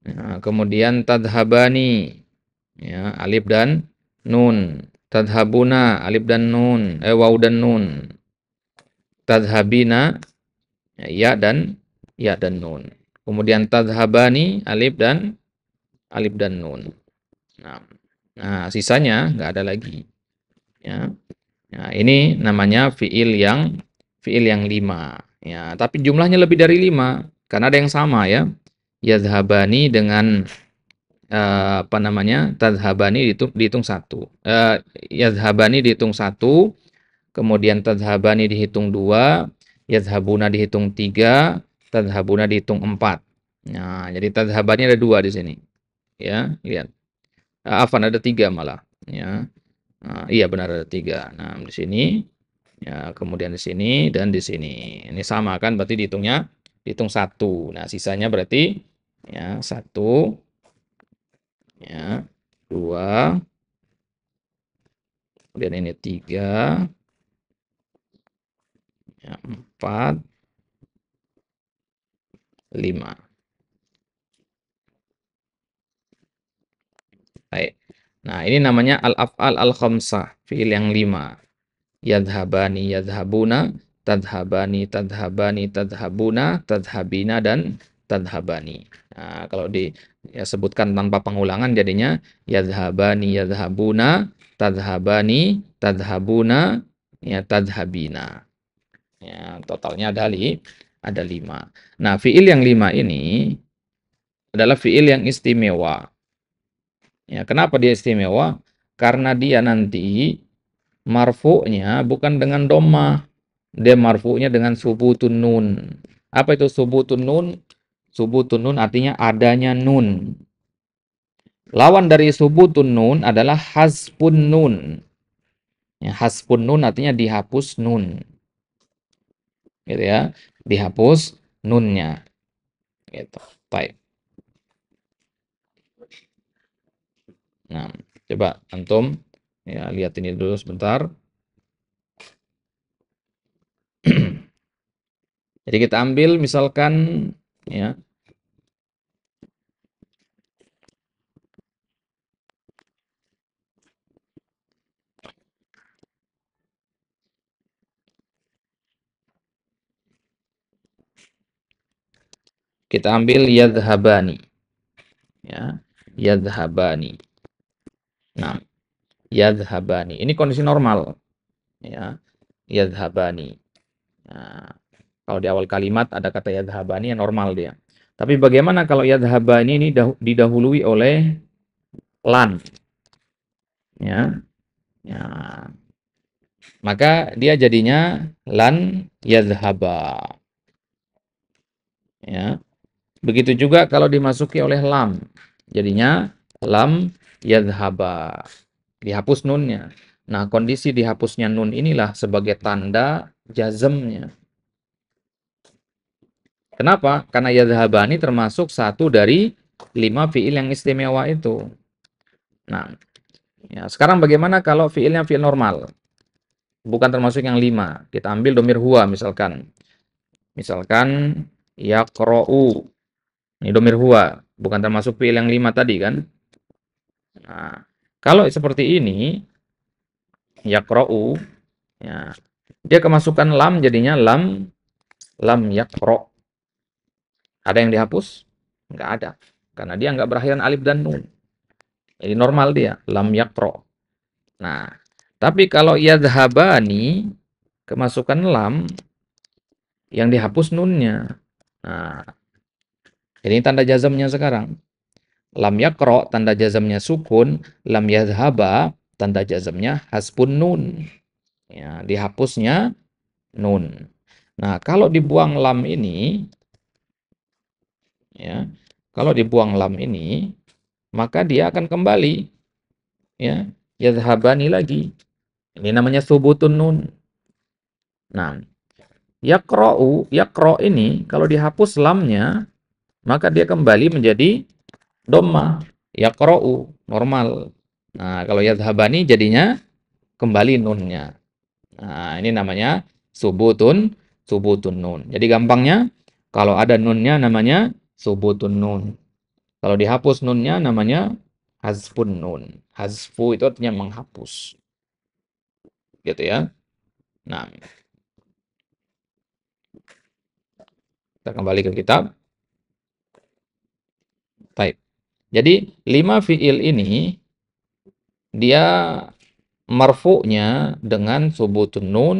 Nah, kemudian tadhabani, ya, alif dan nun. Tadhabuna, alif dan nun. Waw dan nun. Tadhabina, ya dan nun. Kemudian tadhabani, alif dan nun. Nah, sisanya nggak ada lagi. Ya. Nah, ini namanya fiil yang 5. Ya, tapi jumlahnya lebih dari 5 karena ada yang sama ya. Yadhhabani dengan apa namanya? Tadhhabani dihitung 1. Yadhhabani dihitung 1, kemudian tadhhabani dihitung 2, yadhhabuna dihitung 3, tadhhabuna dihitung 4. Nah, jadi tadhhabani ada 2 di sini. Ya, lihat. Afwan ada 3 malah, ya. Iya benar ada 3. Nah, di sini, ya, kemudian di sini dan di sini. Ini sama kan, berarti dihitung 1. Nah, sisanya berarti ya 1, ya, 2, kemudian ini 3, ya, 4, 5. Baik. Nah, ini namanya al-af'al al-khamsah, fiil yang 5. Yadhhabani, yadhhabuna, tadhhabani, tadhhabani, tadhhabuna, tadhhabina, dan tadhhabani. Nah, kalau disebutkan tanpa pengulangan jadinya yadhhabani, yadhhabuna, tadhhabani, tadhhabuna, ya, tadhhabina. Ya, totalnya ada 5. Nah, fiil yang 5 ini adalah fiil yang istimewa. Ya, kenapa dia istimewa? Karena dia nanti marfu'nya bukan dengan dhammah. Dia marfu'nya dengan subutun nun. Apa itu subutun nun? Subutun nun artinya adanya nun. Lawan dari subutun nun adalah hasbun nun. Ya, hasbun nun artinya dihapus nun. Gitu ya. Dihapus nunnya. Gitu. Baik. Nah, coba antum ya lihat ini dulu sebentar. Jadi kita ambil misalkan ya kita ambil yadhhabani. Ya, yadhhabani. Nah, yadhhabani. Ini kondisi normal. Ya, yadhhabani. Nah, kalau di awal kalimat ada kata yadhhabani yang normal dia. Tapi bagaimana kalau yadhhabani ini didahului oleh lan? Ya. Ya. Maka dia jadinya lan yadhhaba. Ya. Begitu juga kalau dimasuki oleh lam. Jadinya lam yadhhaba. Dihapus nunnya. Nah, kondisi dihapusnya nun inilah sebagai tanda jazmnya. Kenapa? Karena yadhhabani termasuk satu dari 5 fiil yang istimewa itu. Nah, ya, sekarang bagaimana kalau fiilnya fiil normal? Bukan termasuk yang 5. Kita ambil domir huwa misalkan. Misalkan yaqra'u. Ini domir huwa, bukan termasuk fiil yang 5 tadi kan? Nah, kalau seperti ini yaqra'u, ya, dia kemasukan lam jadinya lam yaqra'. Ada yang dihapus? Enggak ada. Karena dia enggak berakhiran alif dan nun. Jadi normal dia, lam yaqra'. Nah, tapi kalau yadhhabani kemasukan lam yang dihapus nunnya. Nah, ini tanda jazmnya sekarang. Lam yaqra' tanda jazmnya sukun, lam yadhhaba tanda jazmnya hasbun nun. Ya, dihapusnya nun. Nah, kalau dibuang lam ini, ya, kalau dibuang lam ini, maka dia akan kembali, ya, yadhhabani lagi. Ini namanya subutun nun. Nah, yaqra'u, yaqra' ini kalau dihapus lamnya, maka dia kembali menjadi dhammah. Yaqra'u normal. Nah, kalau yadhhabani jadinya kembali nunnya. Nah, ini namanya subutun nun. Jadi gampangnya kalau ada nunnya namanya subutun nun. Kalau dihapus nunnya namanya hazfun nun. Hazfu itu artinya menghapus. Gitu ya. Nah, kita kembali ke kitab. Baik. Jadi 5 fiil ini dia marfu'nya dengan subutun nun,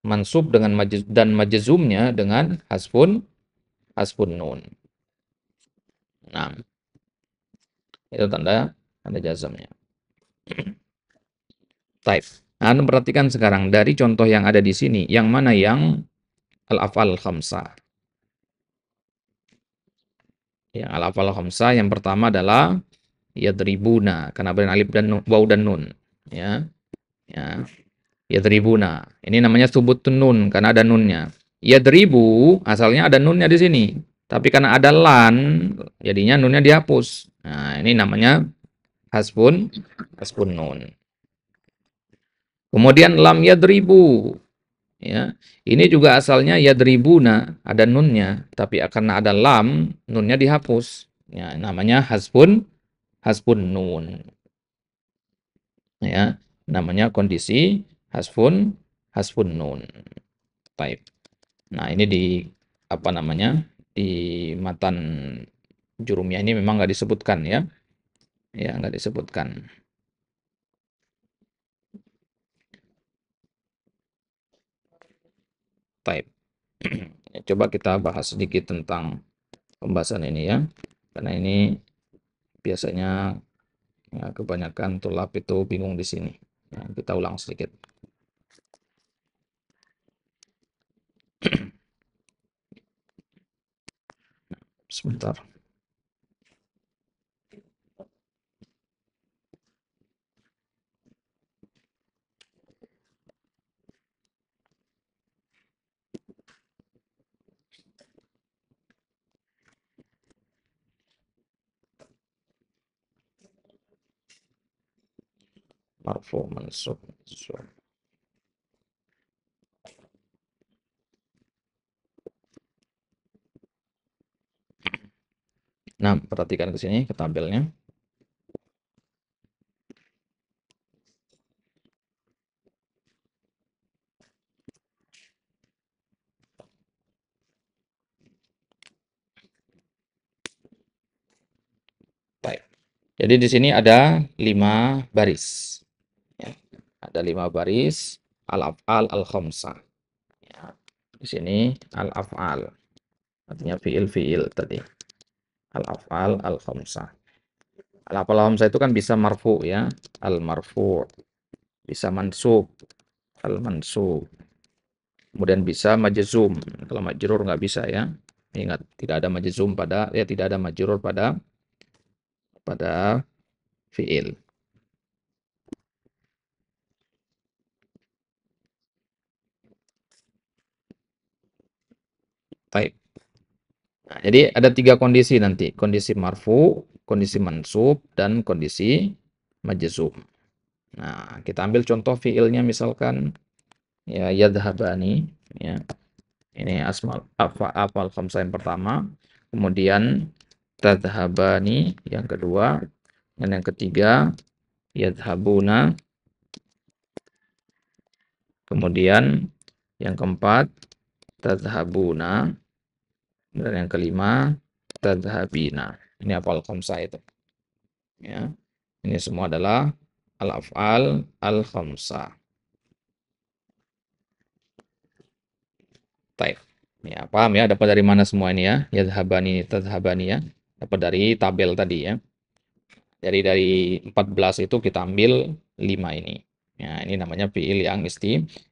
mansub dengan dan majzumnya dengan hasbun nun. Nah, itu tanda jazamnya. Taib. Nah, Anda perhatikan sekarang dari contoh yang ada di sini, yang mana yang al-af'al khamsah. Yang al-af'al khamsah yang pertama adalah yadribuna karena ada alif dan waw dan nun. Ya. Ya. Yadribuna. Ini namanya subutun nun karena ada nunnya. Yadribu asalnya ada nunnya di sini. Tapi karena ada lan, jadinya nunnya dihapus. Nah, ini namanya hasbun nun. Kemudian lam yadribu. Ya. Ini juga asalnya yadribuna, ada nunnya, tapi karena ada lam, nunnya dihapus. Ya, namanya hasbun nun. Ya, namanya kondisi hasbun nun. Baik. Nah, ini di apa namanya? Di matan Jurumiyah ini memang nggak disebutkan ya. Ya, nggak disebutkan. Baik. Coba kita bahas sedikit tentang pembahasan ini ya. Karena ini biasanya ya, kebanyakan tulab itu bingung di sini. Ya, kita ulang sedikit. Sebentar. Marfu mansub. Nah, perhatikan ke sini ke tabelnya. Baik. Jadi di sini ada 5 baris. Ya. Ada 5 baris al-af'al al-khamsah. Ya. Di sini al-af'al. Artinya fiil-fiil tadi. Al-af'al al-khamsah. Al-af'al al-khamsah itu kan bisa marfu ya. Al-marfu. Bisa mansub. Al-mansub. Kemudian bisa majzum. Kalau majrur nggak bisa ya. Ingat, tidak ada majzum tidak ada majrur pada fiil. Baik. Nah, jadi ada 3 kondisi nanti. Kondisi marfu, kondisi mansub, dan kondisi majzum. Nah, kita ambil contoh fiilnya misalkan ya yadhhabani ya. Ini afal khamsah yang pertama, kemudian tadhhabani yang kedua, dan yang ketiga yadhhabuna, kemudian yang keempat tadhhabuna, dan yang kelima tadhhabina. Ini afal khamsah itu. Ya. Ini semua adalah al-af'al al-khamsah. Taib. Ya, paham ya? Dapat dari mana semua ini ya? Yadhhabani, tadhhabani ya. Dapat dari tabel tadi ya. Jadi dari 14 itu kita ambil 5 ini. Ya, ini namanya fiil yang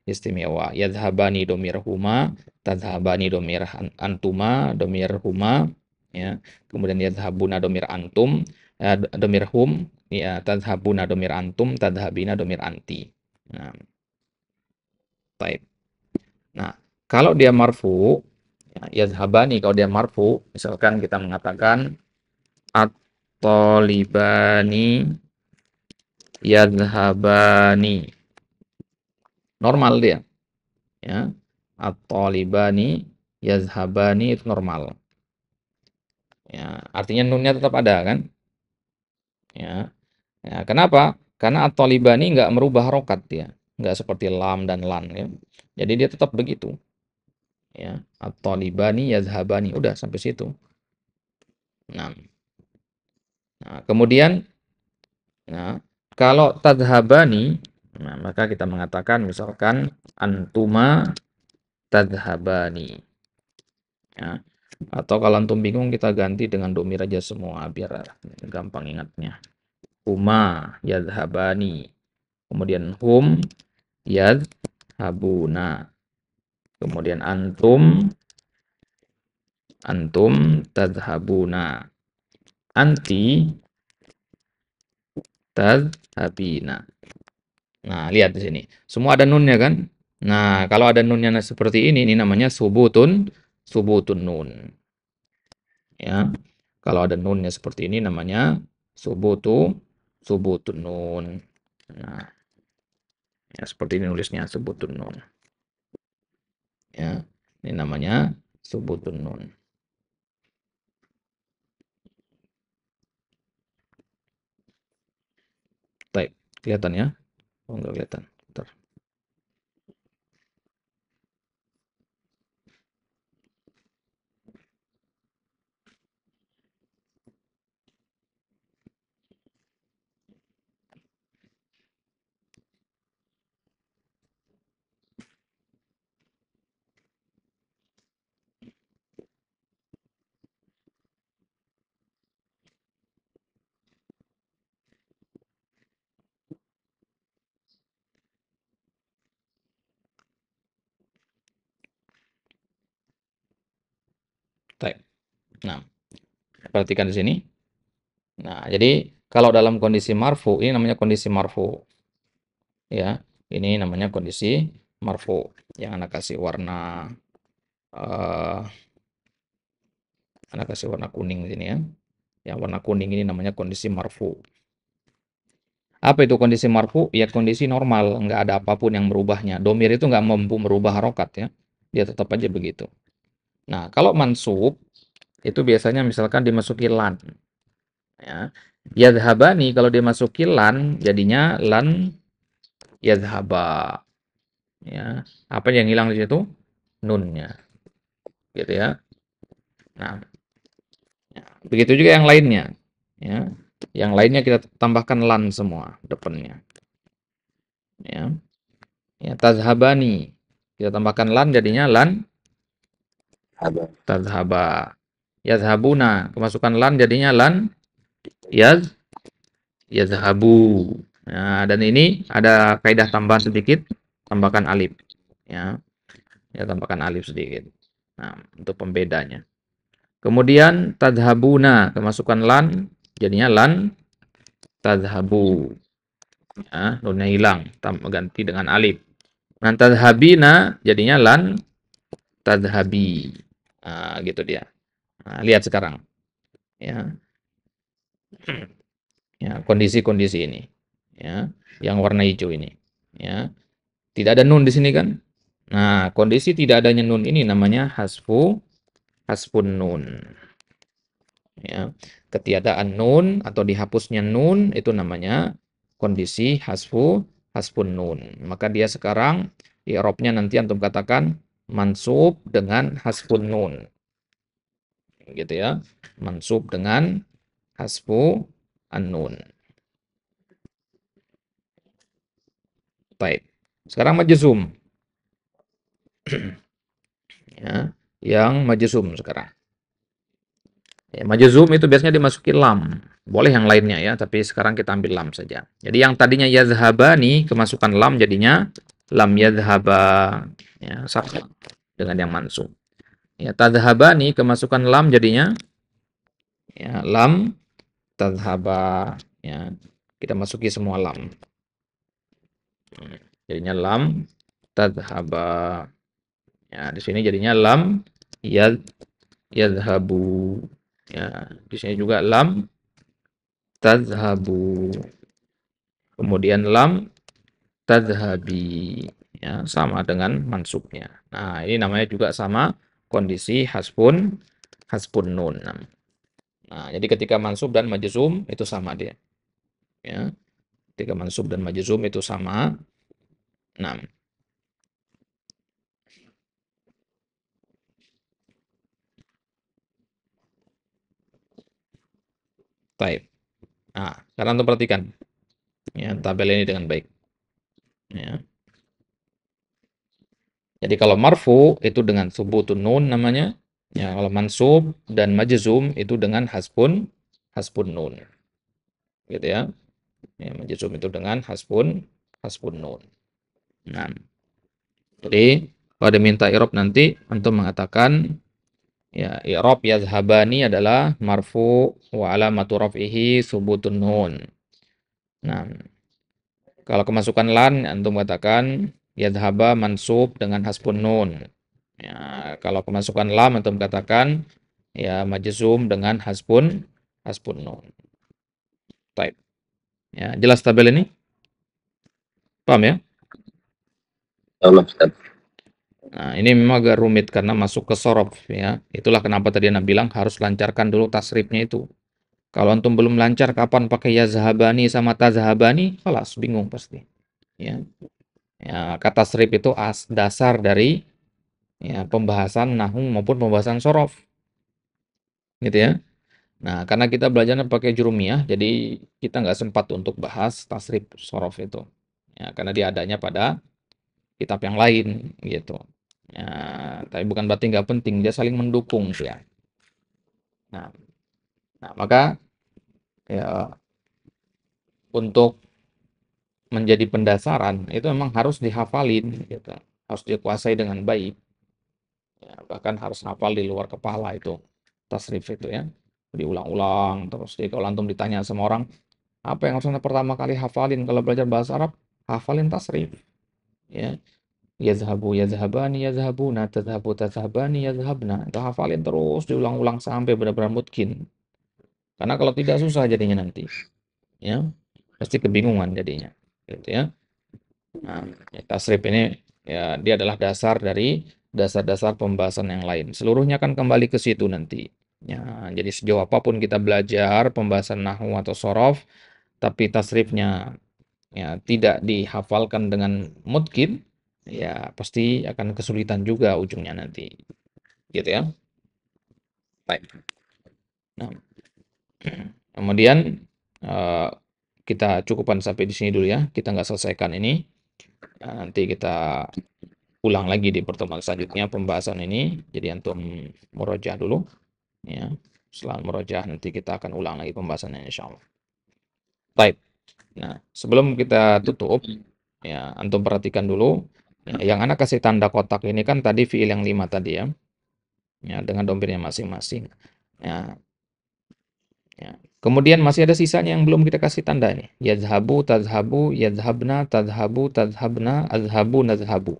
istimewa. Yadhhabani domir huma, tadhhabani domir antuma, domir huma, ya. Kemudian yadhhabuna domir antum, domir hum, ya, tadhhabuna domir antum, tadhhabina domir anti. Nah, taib. Nah, kalau dia marfu, ya, yadhhabani kalau dia marfu, misalkan kita mengatakan at-talibani yadhhabani. Normal dia, ya. At-talibani yazhabani itu normal. Ya, artinya nunnya tetap ada kan? Ya. Ya, kenapa? Karena at-talibani nggak merubah harokat dia, nggak seperti lam dan lan ya. Jadi dia tetap begitu. Ya, at-talibani yazhabani, udah sampai situ. Nah, kemudian, nah, kalau tadhabani, nah, maka kita mengatakan misalkan antuma tadhabani. Ya. Atau kalau antum bingung kita ganti dengan domir aja semua biar gampang ingatnya. Huma yadhabani. Kemudian hum yadhabuna. Kemudian antum tadhabuna. Anti tadhabina. Nah, lihat di sini. Semua ada nunnya kan? Nah, kalau ada nunnya seperti ini namanya subutun nun. Ya. Kalau ada nunnya seperti ini namanya subutun nun. Nah, ya seperti ini nulisnya subutun nun. Ya. Ini namanya subutun nun. Baik, kelihatan ya? Oh, enggak kelihatan. Bentar. Baik. Nah, perhatikan di sini. Nah, jadi kalau dalam kondisi marfu, ini namanya kondisi marfu. Ya, ini namanya kondisi marfu. Yang anak kasih warna eh anak kasih warna kuning di sini ya. Yang warna kuning ini namanya kondisi marfu. Apa itu kondisi marfu? Ya kondisi normal, nggak ada apapun yang merubahnya. Domir itu nggak mampu merubah harokat ya. Dia tetap aja begitu. Nah, kalau mansub itu biasanya misalkan dimasuki lan. Ya. Yadhabani kalau dimasuki lan jadinya lan yadhaba. Ya. Apa yang hilang di situ? Nunnya. Gitu ya. Nah, ya. Begitu juga yang lainnya. Ya. Yang lainnya kita tambahkan lan semua depannya. Ya. Ya, tazhabani. Kita tambahkan lan jadinya lan tazhaba. Yazhabuna, kemasukan lan jadinya lan yazhabu. Nah, dan ini ada kaidah tambahan sedikit, tambahkan alif. Ya, ya tambahkan alif sedikit. Nah, untuk pembedanya. Kemudian tadhabuna, kemasukan lan jadinya lan tadhabu. Ya, nunnya hilang, ganti dengan alif. Nah, tadhabina jadinya lan tadhabi. Nah, gitu dia. Nah, lihat sekarang. Ya. Ya, kondisi-kondisi ini. Ya, yang warna hijau ini. Ya. Tidak ada nun di sini kan? Nah, kondisi tidak adanya nun ini namanya hasfun nun. Ya. Ketiadaan nun atau dihapusnya nun itu namanya kondisi hasfun nun. Maka dia sekarang i'rabnya nanti antum katakan mansub dengan hasfun nun. Gitu ya. Mansub dengan hasfu an-nun. Baik. Sekarang majzum. Ya, yang majzum sekarang. Ya, majzum itu biasanya dimasuki lam. Boleh yang lainnya ya, tapi sekarang kita ambil lam saja. Jadi yang tadinya yazhabani kemasukan lam jadinya lam yazhaba. Ya, sama dengan yang mansub. Ya, tadhhabani kemasukan lam jadinya ya lam tadhhaba. Ya, kita masuki semua lam. Jadinya lam tadhhaba. Ya, di sini jadinya lam yadhhabu. Ya, di sini juga lam tadhhabu. kemudian lam tadhhabi. Ya, sama dengan mansubnya. Nah, ini namanya juga sama kondisi hasbun nun. Nah, jadi ketika mansub dan majzum itu sama dia. Ya, ketika mansub dan majzum itu sama. Nah, taib. Nah, sekarang untuk perhatikan ya tabel ini dengan baik. Ya. Jadi kalau marfu itu dengan subutun nun namanya. Ya, kalau mansub dan majzum itu dengan hasbun nun. Gitu ya. Ya, majzum itu dengan hasbun nun. Nah, jadi kalau diminta i'rab nanti antum mengatakan ya i'rab yazhabani adalah marfu wa alamatu raf'ihi subutun nun. Nah, kalau kemasukan lan antum katakan yadhhaba mansub dengan hasbun nun. Ya, kalau kemasukan lam antum katakan ya majzum dengan hasbun nun. Baik. Ya, jelas tabel ini? Paham ya? Sama Ustaz. Nah, ini memang agak rumit karena masuk ke sorof ya. Itulah kenapa tadi Anda bilang harus lancarkan dulu tasrifnya itu. Kalau antum belum lancar kapan pakai ya zahabani sama tazhabani, kelas bingung pasti. Ya. Ya, kata tasrif itu dasar dari ya pembahasan nahwu maupun pembahasan sorof. Gitu ya. Nah, karena kita belajarnya pakai jurumiyah, jadi kita nggak sempat untuk bahas tasrif sorof itu. Ya, karena dia adanya pada kitab yang lain gitu. Ya, tapi bukan berarti nggak penting, dia saling mendukung ya. Nah, maka ya untuk menjadi pendasaran itu memang harus dihafalin gitu. Harus dikuasai dengan baik. Ya, bahkan harus hafal di luar kepala itu tasrif itu ya. Diulang-ulang terus. Jadi kalau antum ditanya sama orang, apa yang harus anda pertama kali hafalin kalau belajar bahasa Arab? Hafalin tasrif. Ya, yazhabu yazhabani yazhabuna tadhhabu tadhhabani yazhabna. Itu hafalin terus diulang-ulang sampai benar-benar mungkin. Karena kalau tidak susah jadinya nanti. Ya, pasti kebingungan jadinya. Gitu ya. Nah, tasrif ini ya dia adalah dasar dari dasar-dasar pembahasan yang lain. Seluruhnya akan kembali ke situ nanti. Ya, jadi sejauh apapun kita belajar pembahasan nahwu atau sorof, tapi tasrifnya ya tidak dihafalkan dengan mungkin, ya pasti akan kesulitan juga ujungnya nanti. Gitu ya. Baik. Nah, kemudian eh, kita cukupkan sampai di sini dulu ya. Kita nggak selesaikan ini. Nah, nanti kita ulang lagi di pertemuan selanjutnya pembahasan ini. Jadi antum murojaah dulu. Ya. Setelah murojaah nanti kita akan ulang lagi pembahasannya insyaallah. Baik. Nah, sebelum kita tutup, ya antum perhatikan dulu. Ya, yang anak kasih tanda kotak ini kan tadi fiil yang 5 tadi ya. Ya, dengan dompetnya masing-masing. Ya, ya. Kemudian masih ada sisanya yang belum kita kasih tanda nih. Yazhabu, tazhabu, yazhabna, tazhabu, tazhabna, azhabu, nazhabu.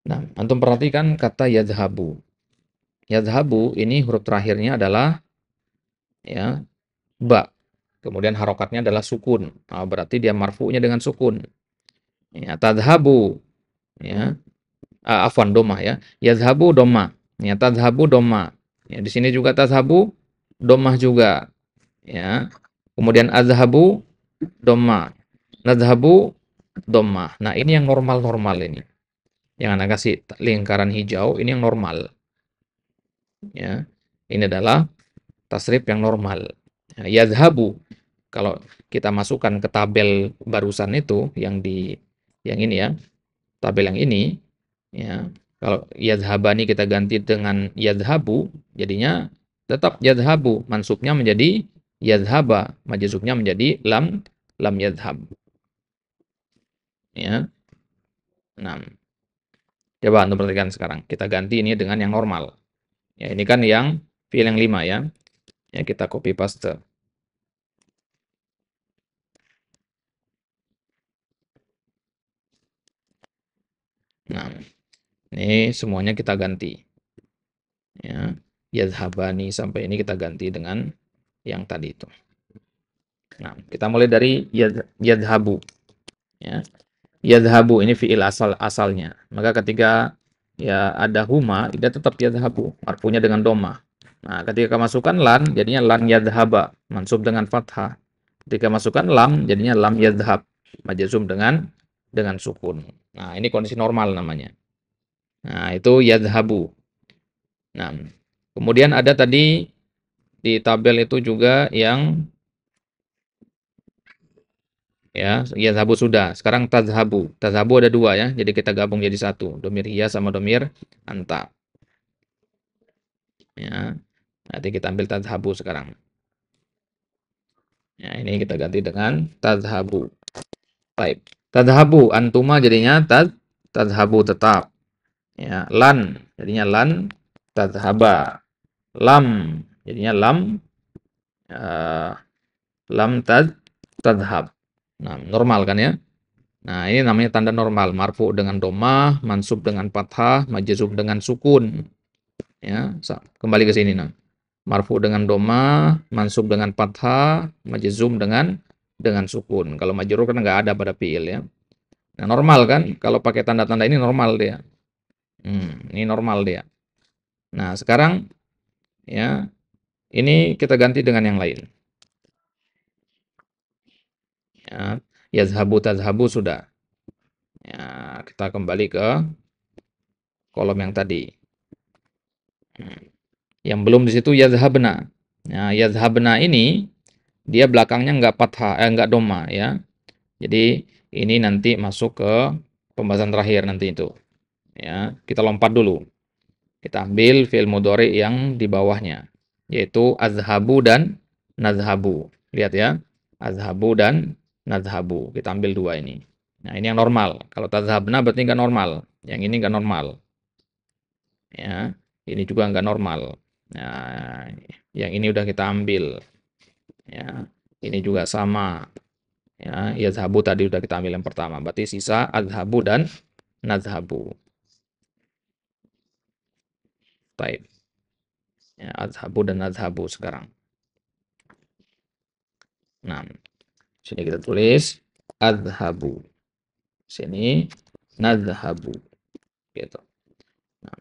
Nah, antum perhatikan kata yazhabu. Yazhabu ini huruf terakhirnya adalah ya ba. Kemudian harokatnya adalah sukun. Nah, berarti dia marfu'nya dengan sukun. Ya, tadhabu ya. Afwan domah ya. Yazhabu domah. Ya, tadhabu domah. Ya, di sini juga tadhabu domah juga. Ya. Kemudian azhabu domah. Nadhabu domah. Nah, ini yang normal-normal ini. Yang anak kasih lingkaran hijau ini yang normal. Ya. Ini adalah tasrif yang normal. Ya, yazhabu. Kalau kita masukkan ke tabel barusan itu yang ini ya, tabel yang ini ya. Kalau yazhabani kita ganti dengan yazhabu, jadinya tetap yazhabu, mansubnya menjadi yazhaba, majzubnya menjadi lam yazhab. Ya. Nah, coba Anda perhatikan sekarang. Kita ganti ini dengan yang normal. Ya, ini kan yang fiil yang 5 ya. Ya, kita copy paste. Nah, ini semuanya kita ganti. Ya, yazhabani sampai ini kita ganti dengan yang tadi itu. Nah, kita mulai dari yadhabu. Ya. Yadhabu ini fiil asalnya. Maka ketika ya ada huma, dia tetap yadhabu, marfu'nya dengan doma. Nah, ketika masukkan lan, jadinya lan yadhaba, mansub dengan fathah. Ketika masukkan lam, jadinya lam yadhab, majzum dengan sukun. Nah, ini kondisi normal namanya. Nah, itu yadhabu. Nah, kemudian ada tadi di tabel itu juga yang ya, yadhabu sudah. Sekarang tadhabu. Tadhabu ada dua ya, jadi kita gabung jadi satu. Domir hiya sama domir anta. Ya, nanti kita ambil tadhabu sekarang. Ya, ini kita ganti dengan tadhabu. Baik. Tadhabu antuma jadinya tadhabu tetap. Ya, lan jadinya lan tadhaba. Lam jadinya lam eh, lam tadhab. Nah, normal kan ya? Nah, ini namanya tanda normal. Marfu dengan domah, mansub dengan fathah, majzum dengan sukun. Ya, kembali ke sini nah. Marfu dengan domah, mansub dengan fathah, majzum dengan sukun. Kalau majrur kan nggak ada pada fiil ya. Nah, normal kan? Kalau pakai tanda-tanda ini normal dia. Ini normal dia. Nah, sekarang ya, ini kita ganti dengan yang lain. Ya, yazhabu tazhabu sudah. Ya, kita kembali ke kolom yang tadi. Yang belum di situ yazhabna. Nah, yazhabna ini dia belakangnya nggak fathah, nggak doma ya. Jadi ini nanti masuk ke pembahasan terakhir nanti itu. Ya, kita lompat dulu. Kita ambil fi'il mudhari yang di bawahnya, yaitu azhabu dan nazhabu. Lihat ya, azhabu dan nazhabu. Kita ambil dua ini. Nah, ini yang normal. Kalau tazhabna berarti nggak normal. Yang ini nggak normal. Ya, ini juga nggak normal. Nah, yang ini udah kita ambil. Ya, ini juga sama. Ya, yazhabu tadi udah kita ambil yang pertama. Berarti sisa azhabu dan nazhabu. Baik. Ya, azhabu dan nazhabu sekarang. Nah, sini kita tulis azhabu. Sini nazhabu. Gitu. Nah,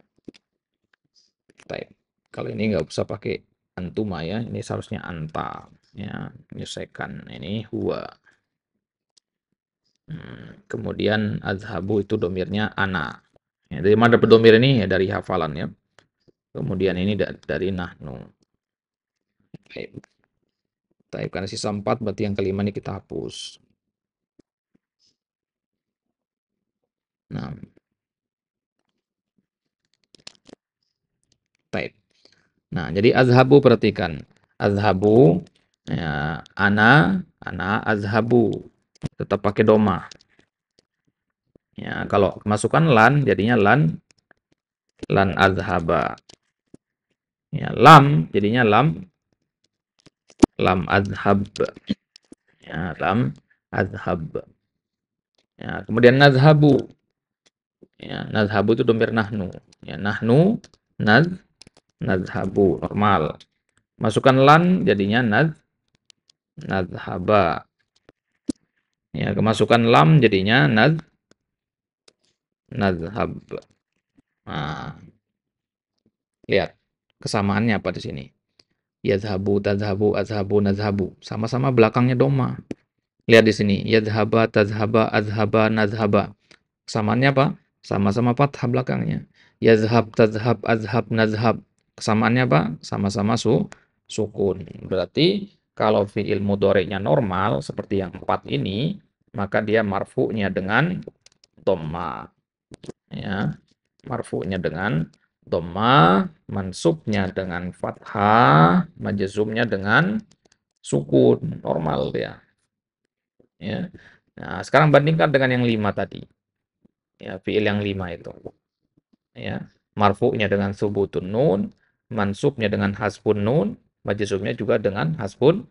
baik. Kalau ini nggak usah pakai antuma ya. Ini seharusnya anta. Ya, menyesuaikan. Ini huwa. Kemudian azhabu itu domirnya ana. Ya, dari mana dapat domir ini? Ya dari hafalan ya. Kemudian ini dari nahnu. Baik. Baik, karena sisa 4 berarti yang kelima ini kita hapus. Nah, baik. Nah, jadi azhabu perhatikan. Azhabu ya, ana azhabu. Tetap pakai doma. Ya, kalau masukkan lan jadinya lan azhaba. Ya, lam jadinya lam azhab. Ya, lam azhab. Ya, kemudian nazhabu. Ya, nazhabu itu domir nahnu. Ya, nahnu nazhabu normal. Masukkan lan jadinya nazhaba. Ya, kemasukan lam jadinya nazhab. Nah, lihat kesamaannya apa di sini? Yazhabu, tazhabu, azhabu, nazhabu. Sama-sama belakangnya doma. Lihat di sini. Yazhaba, tazhaba, azhaba, nazhaba. Kesamaannya apa? Sama-sama fathah belakangnya. Yazhab, tazhab, azhab, nazhab. Kesamaannya apa? Sama-sama sukun. Berarti kalau fi'il mudhari'nya normal seperti yang 4 ini, maka dia marfu'nya dengan dhamma. Ya, marfu'nya dengan dhamma, mansubnya dengan fathah, majzumnya dengan sukun, normal dia. Ya. Nah, sekarang bandingkan dengan yang 5 tadi. Ya, fi'il yang 5 itu. Ya, marfu'nya dengan subutun nun, mansubnya dengan hasbun nun, majzumnya juga dengan hasbun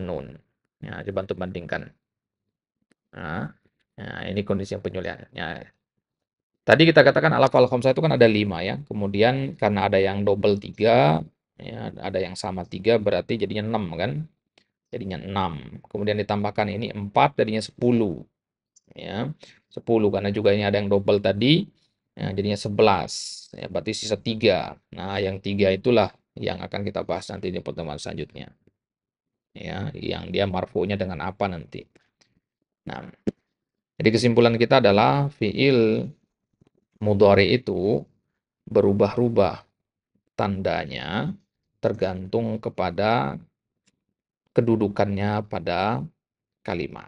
nun. Ya, coba untuk bandingkan. Nah, ini kondisi yang penyulian. Ya, tadi kita katakan alaf khamsah itu kan ada 5 ya. Kemudian karena ada yang double 3, ya, ada yang sama 3 berarti jadinya 6 kan. jadinya 6. Kemudian ditambahkan ini 4 jadinya 10. Ya, 10 karena juga ini ada yang double tadi, ya, jadinya 11. Ya, berarti sisa 3. Nah, yang 3 itulah yang akan kita bahas nanti di pertemuan selanjutnya. Ya, yang dia marfu'nya dengan apa nanti. Nah, jadi kesimpulan kita adalah fiil mudhari itu berubah-ubah tandanya tergantung kepada kedudukannya pada kalimat.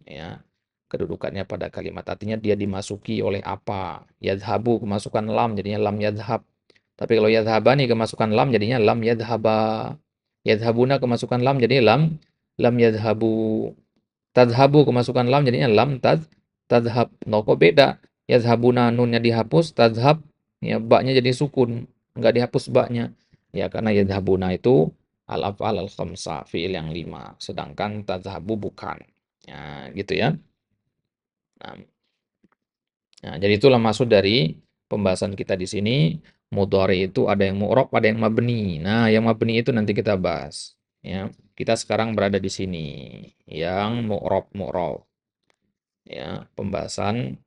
Ya, kedudukannya pada kalimat. Artinya dia dimasuki oleh apa. Yadhabu kemasukan lam jadinya lam yadhab. Tapi kalau yadhabani kemasukan lam jadinya lam yadhaba. Yadhabuna kemasukan lam jadinya lam yadhabu. Tadhabu kemasukan lam jadinya lam tadhab. No, kok beda? Yadhabuna nunnya dihapus, tadhab ya baknya jadi sukun, nggak dihapus baknya. Ya karena yadhabuna itu al-af'al al-khamsa, fi'il yang 5, sedangkan tadhabu bukan. Ya, gitu ya. Nah, jadi itulah maksud dari pembahasan kita di sini. Mudhari itu ada yang mu'rab, ada yang mabni. Nah, yang mabni itu nanti kita bahas. Ya, kita sekarang berada di sini. Yang mu'rab. Ya, pembahasan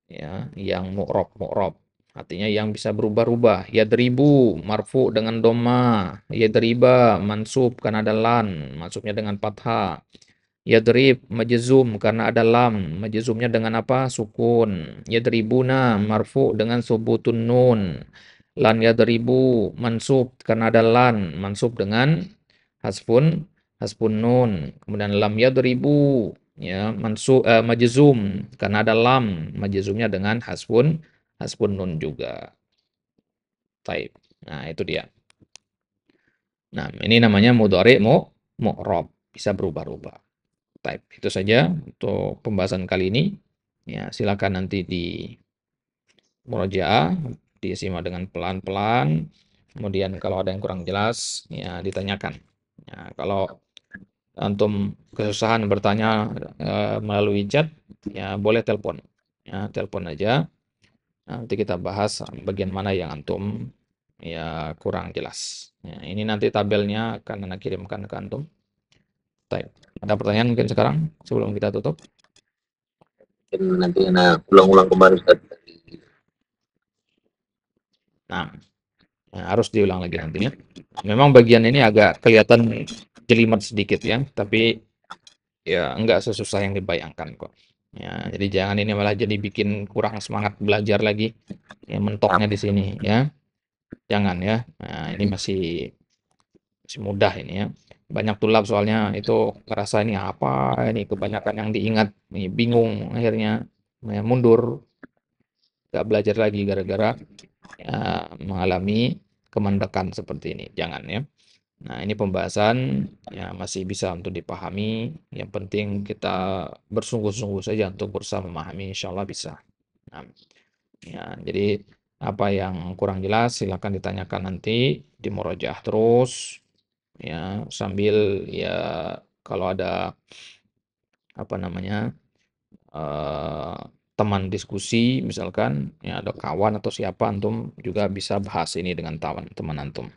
ya yang mu'rab. Artinya yang bisa berubah-ubah. Yadribu marfu dengan doma. Yadriba mansub karena ada lan, mansubnya dengan fathah. Yadrib majzum karena ada lam, majzumnya dengan apa? Sukun. Yadribuna marfu dengan subutun nun. Lan yadribu mansub karena ada lan, mansub dengan hasfun nun. Kemudian lam yadribu ya majzum karena ada lam, majzumnya dengan hasfun nun juga. Taib. Nah, itu dia. Nah, ini namanya mudhari mu'rab, bisa berubah-ubah. Type. Itu saja untuk pembahasan kali ini. Ya, silakan nanti di murojaah, disimak dengan pelan-pelan. Kemudian kalau ada yang kurang jelas, ya ditanyakan. Ya, kalau antum kesusahan bertanya melalui chat, ya boleh telepon. Ya, telepon aja. Nanti kita bahas bagian mana yang antum ya kurang jelas. Ya, ini nanti tabelnya akan Anda kirimkan ke antum. Baik. Ada pertanyaan mungkin sekarang sebelum kita tutup? Mungkin nanti ulang-ulang kembali Ustaz. Nah, harus diulang lagi nantinya. Memang bagian ini agak kelihatan jelimet sedikit ya, tapi ya enggak sesusah yang dibayangkan kok. Ya, jadi jangan ini malah jadi bikin kurang semangat belajar lagi. Ya, mentoknya di sini ya. Jangan ya. Nah, ini masih mudah ini ya. Banyak tulab soalnya itu ngerasa ini apa, ini kebanyakan yang diingat, nih bingung akhirnya ya, mundur, nggak belajar lagi gara-gara ya, mengalami kemandekan seperti ini. Jangan ya. Nah, ini pembahasan ya masih bisa untuk dipahami. Yang penting kita bersungguh-sungguh saja untuk berusaha memahami, insya Allah bisa. Nah, ya, jadi apa yang kurang jelas silakan ditanyakan nanti di murojaah terus ya sambil ya kalau ada apa namanya eh, teman diskusi misalkan ya ada kawan atau siapa antum juga bisa bahas ini dengan teman antum.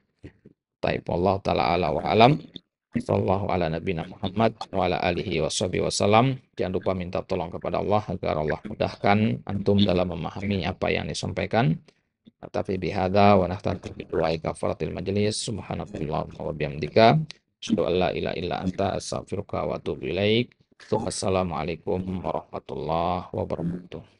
Taib wallahu taala ala wa alam. Sallallahu ala nabiyina Muhammad wa ala alihi washabihi wasallam. Jangan lupa minta tolong kepada Allah agar Allah mudahkan antum dalam memahami apa yang disampaikan. Tapi bihadza wa nahtatu bi du'ai kafaratil majlis. Subhanakallahumma wa bihamdika asyhadu an la ilaha illa anta astaghfiruka wa atubu ilaik. Assalamualaikum warahmatullahi wabarakatuh.